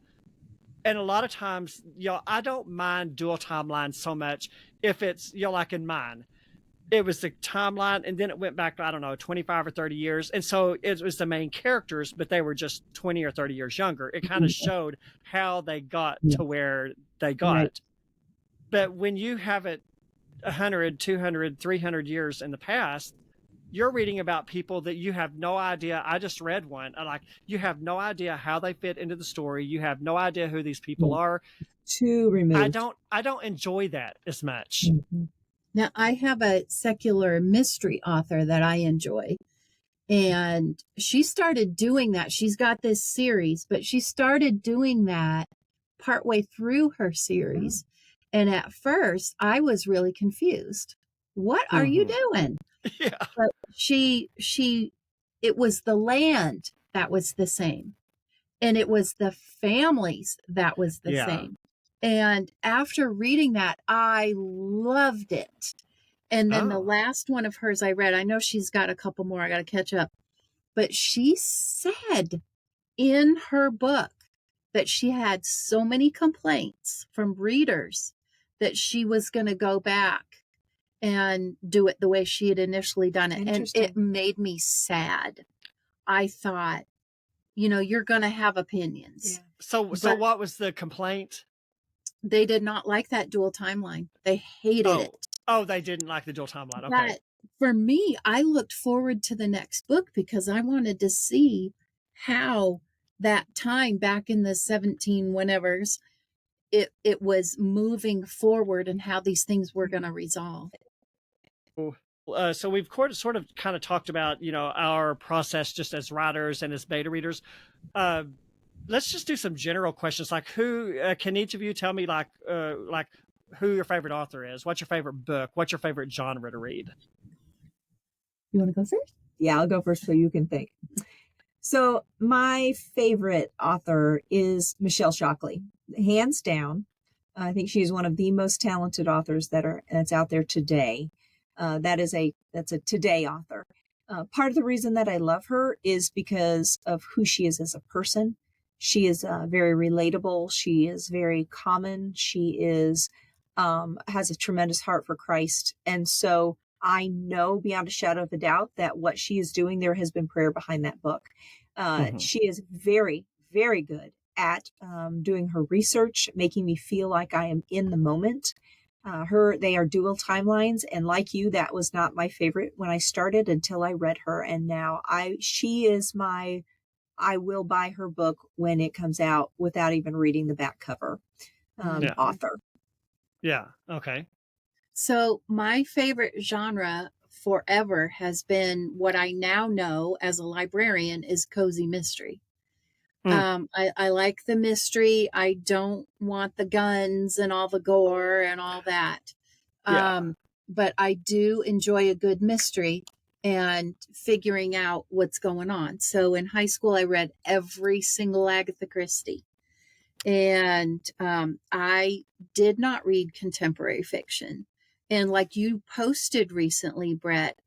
S1: And a lot of times, I don't mind dual timelines so much if it's, like in mine. It was the timeline, and then it went back to, I don't know, 25 or 30 years. And so it was the main characters, but they were just 20 or 30 years younger. It kind of showed how they got to where they got.
S2: Right.
S1: But when you have it 100, 200, 300 years in the past, you're reading about people that you have no idea. I just read one. You have no idea how they fit into the story. You have no idea who these people are.
S2: Too removed.
S1: I don't enjoy that as much.
S2: Mhm.
S4: Now, I have a secular mystery author that I enjoy, and she started doing that. She's got this series, but she started doing that partway through her series. And at first, I was really confused. What are you doing?
S1: Yeah.
S4: But it was the land that was the same, and it was the families that was the
S1: Yeah.
S4: same. And after reading that, I loved it. And then the
S1: Oh.
S4: last one of hers I read, I know she's got a couple more, I got to catch up. But she said in her book that she had so many complaints from readers that she was going to go back and do it the way she had initially done it. And
S2: Interesting.
S4: it made me sad. I thought, you're going to have opinions.
S2: Yeah.
S1: So
S4: But-
S1: what was the complaint?
S4: They did not like that dual timeline. They hated it.
S1: Oh, they didn't like the dual timeline. Okay.
S4: But for me, I looked forward to the next book because I wanted to see how that time back in the 17 whenevers it was moving forward and how these things were going to resolve.
S1: So we've sort of kind of talked about, our process just as writers and as beta readers. Let's just do some general questions. Like who, can each of you tell me like who your favorite author is? What's your favorite book? What's your favorite genre to read?
S4: You want to go first?
S2: Yeah, I'll go first so you can think. So my favorite author is Michelle Shockley, hands down. I think she's one of the most talented authors that's out there today. That's a today author. Part of the reason that I love her is because of who she is as a person. She is very relatable. She is very common. She is has a tremendous heart for Christ. And so I know beyond a shadow of a doubt that what she is doing, there has been prayer behind that book. She is very, very good at doing her research, making me feel like I am in the moment. They are dual timelines, and like you, that was not my favorite when I started until I read her, and now she is I will buy her book when it comes out without even reading the back cover. Author.
S1: Yeah. Okay.
S4: So my favorite genre forever has been what I now know as a librarian is cozy mystery. I like the mystery. I don't want the guns and all the gore and all that. But I do enjoy a good mystery and figuring out what's going on. So in high school, I read every single Agatha Christie. And I did not read contemporary fiction. And like you posted recently, Brett,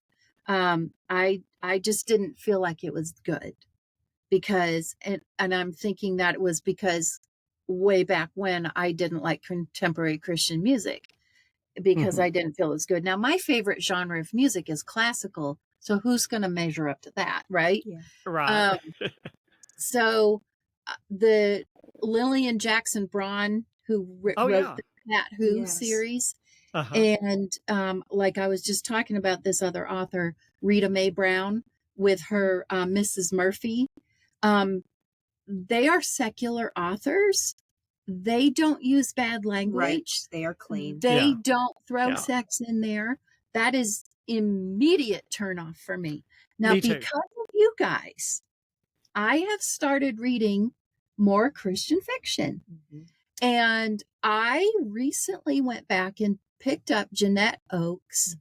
S4: I just didn't feel like it was good. Because, and I'm thinking that it was because way back when I didn't like contemporary Christian music because I didn't feel as good. Now, my favorite genre of music is classical. So who's going to measure up to that? Right.
S2: Yeah.
S1: Right.
S4: So the Lillian Jackson Braun, who wrote the Cat Who series. And like I was just talking about this other author, Rita Mae Brown, with her Mrs. Murphy. They are secular authors. They don't use bad language.
S2: Right. They are clean.
S4: They don't throw sex in there. That is immediate turnoff for me. Now, because of you guys, I have started reading more Christian fiction. And I recently went back and picked up Jeanette Oakes'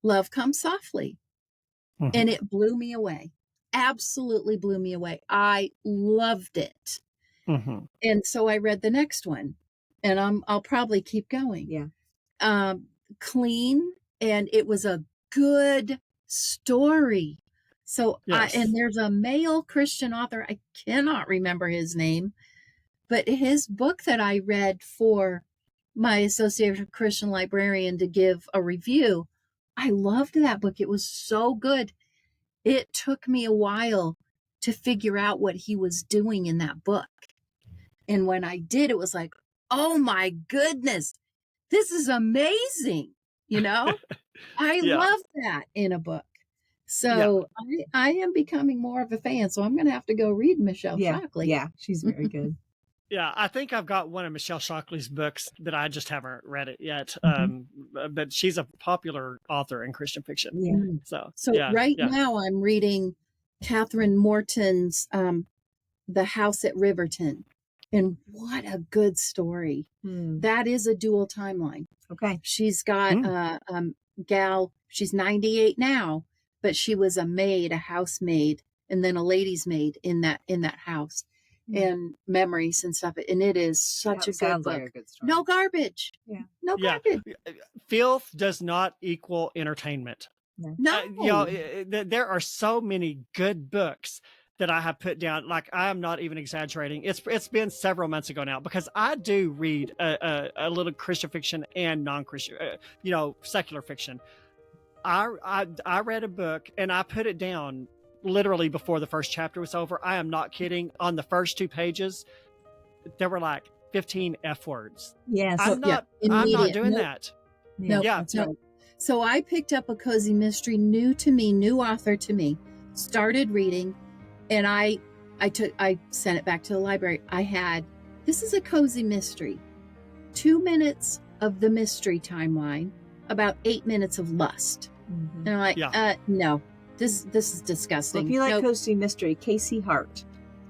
S4: Love Comes Softly. And it blew me away. Absolutely blew me away. I loved it. And so I read the next one, and I'll probably keep going.
S2: Yeah.
S4: Clean, and it was a good story. So, and there's a male Christian author, I cannot remember his name, but his book that I read for my Association of Christian Librarian to give a review, I loved that book. It was so good. It took me a while to figure out what he was doing in that book. And when I did, it was like, oh my goodness, this is amazing. You know, I love that in a book. So I am becoming more of a fan. So I'm going to have to go read Michelle Shockley.
S2: Yeah, she's very good.
S1: Yeah, I think I've got one of Michelle Shockley's books that I just haven't read it yet. But she's a popular author in Christian fiction.
S2: Yeah.
S4: So now I'm reading Catherine Morton's The House at Riverton. And what a good story. That is a dual timeline.
S2: Okay.
S4: She's got gal, she's 98 now, but she was a maid, a housemaid, and then a lady's maid in that house. And memories and stuff, and it is such a good book. Like a good story. No garbage. No garbage.
S1: Filth does not equal entertainment.
S4: No.
S1: There are so many good books that I have put down. Like, I am not even exaggerating. It's been several months ago now, because I do read a little Christian fiction and non-Christian, secular fiction. I read a book and I put it down literally before the first chapter was over. I am not kidding. On the first 2 pages, there were like 15 F words.
S2: Yes.
S1: I'm not doing that.
S4: No. So I picked up a cozy mystery, new to me, new author to me, started reading, and I sent it back to the library. This is a cozy mystery. 2 minutes of the mystery timeline, about 8 minutes of lust. And I'm like, no. This is disgusting.
S2: Well, if you like cozy mystery, Casey Hart.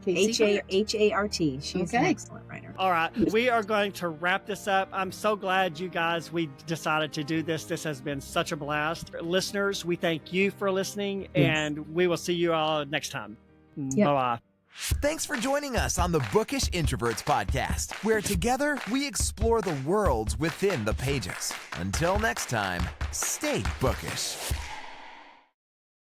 S2: H-A-R-T. She's an excellent writer.
S1: All right. We are going to wrap this up. I'm so glad we decided to do this. This has been such a blast. Listeners, we thank you for listening, and we will see you all next time.
S2: Yep.
S1: Bye-bye.
S3: Thanks for joining us on the Bookish Introverts podcast, where together we explore the worlds within the pages. Until next time, stay bookish.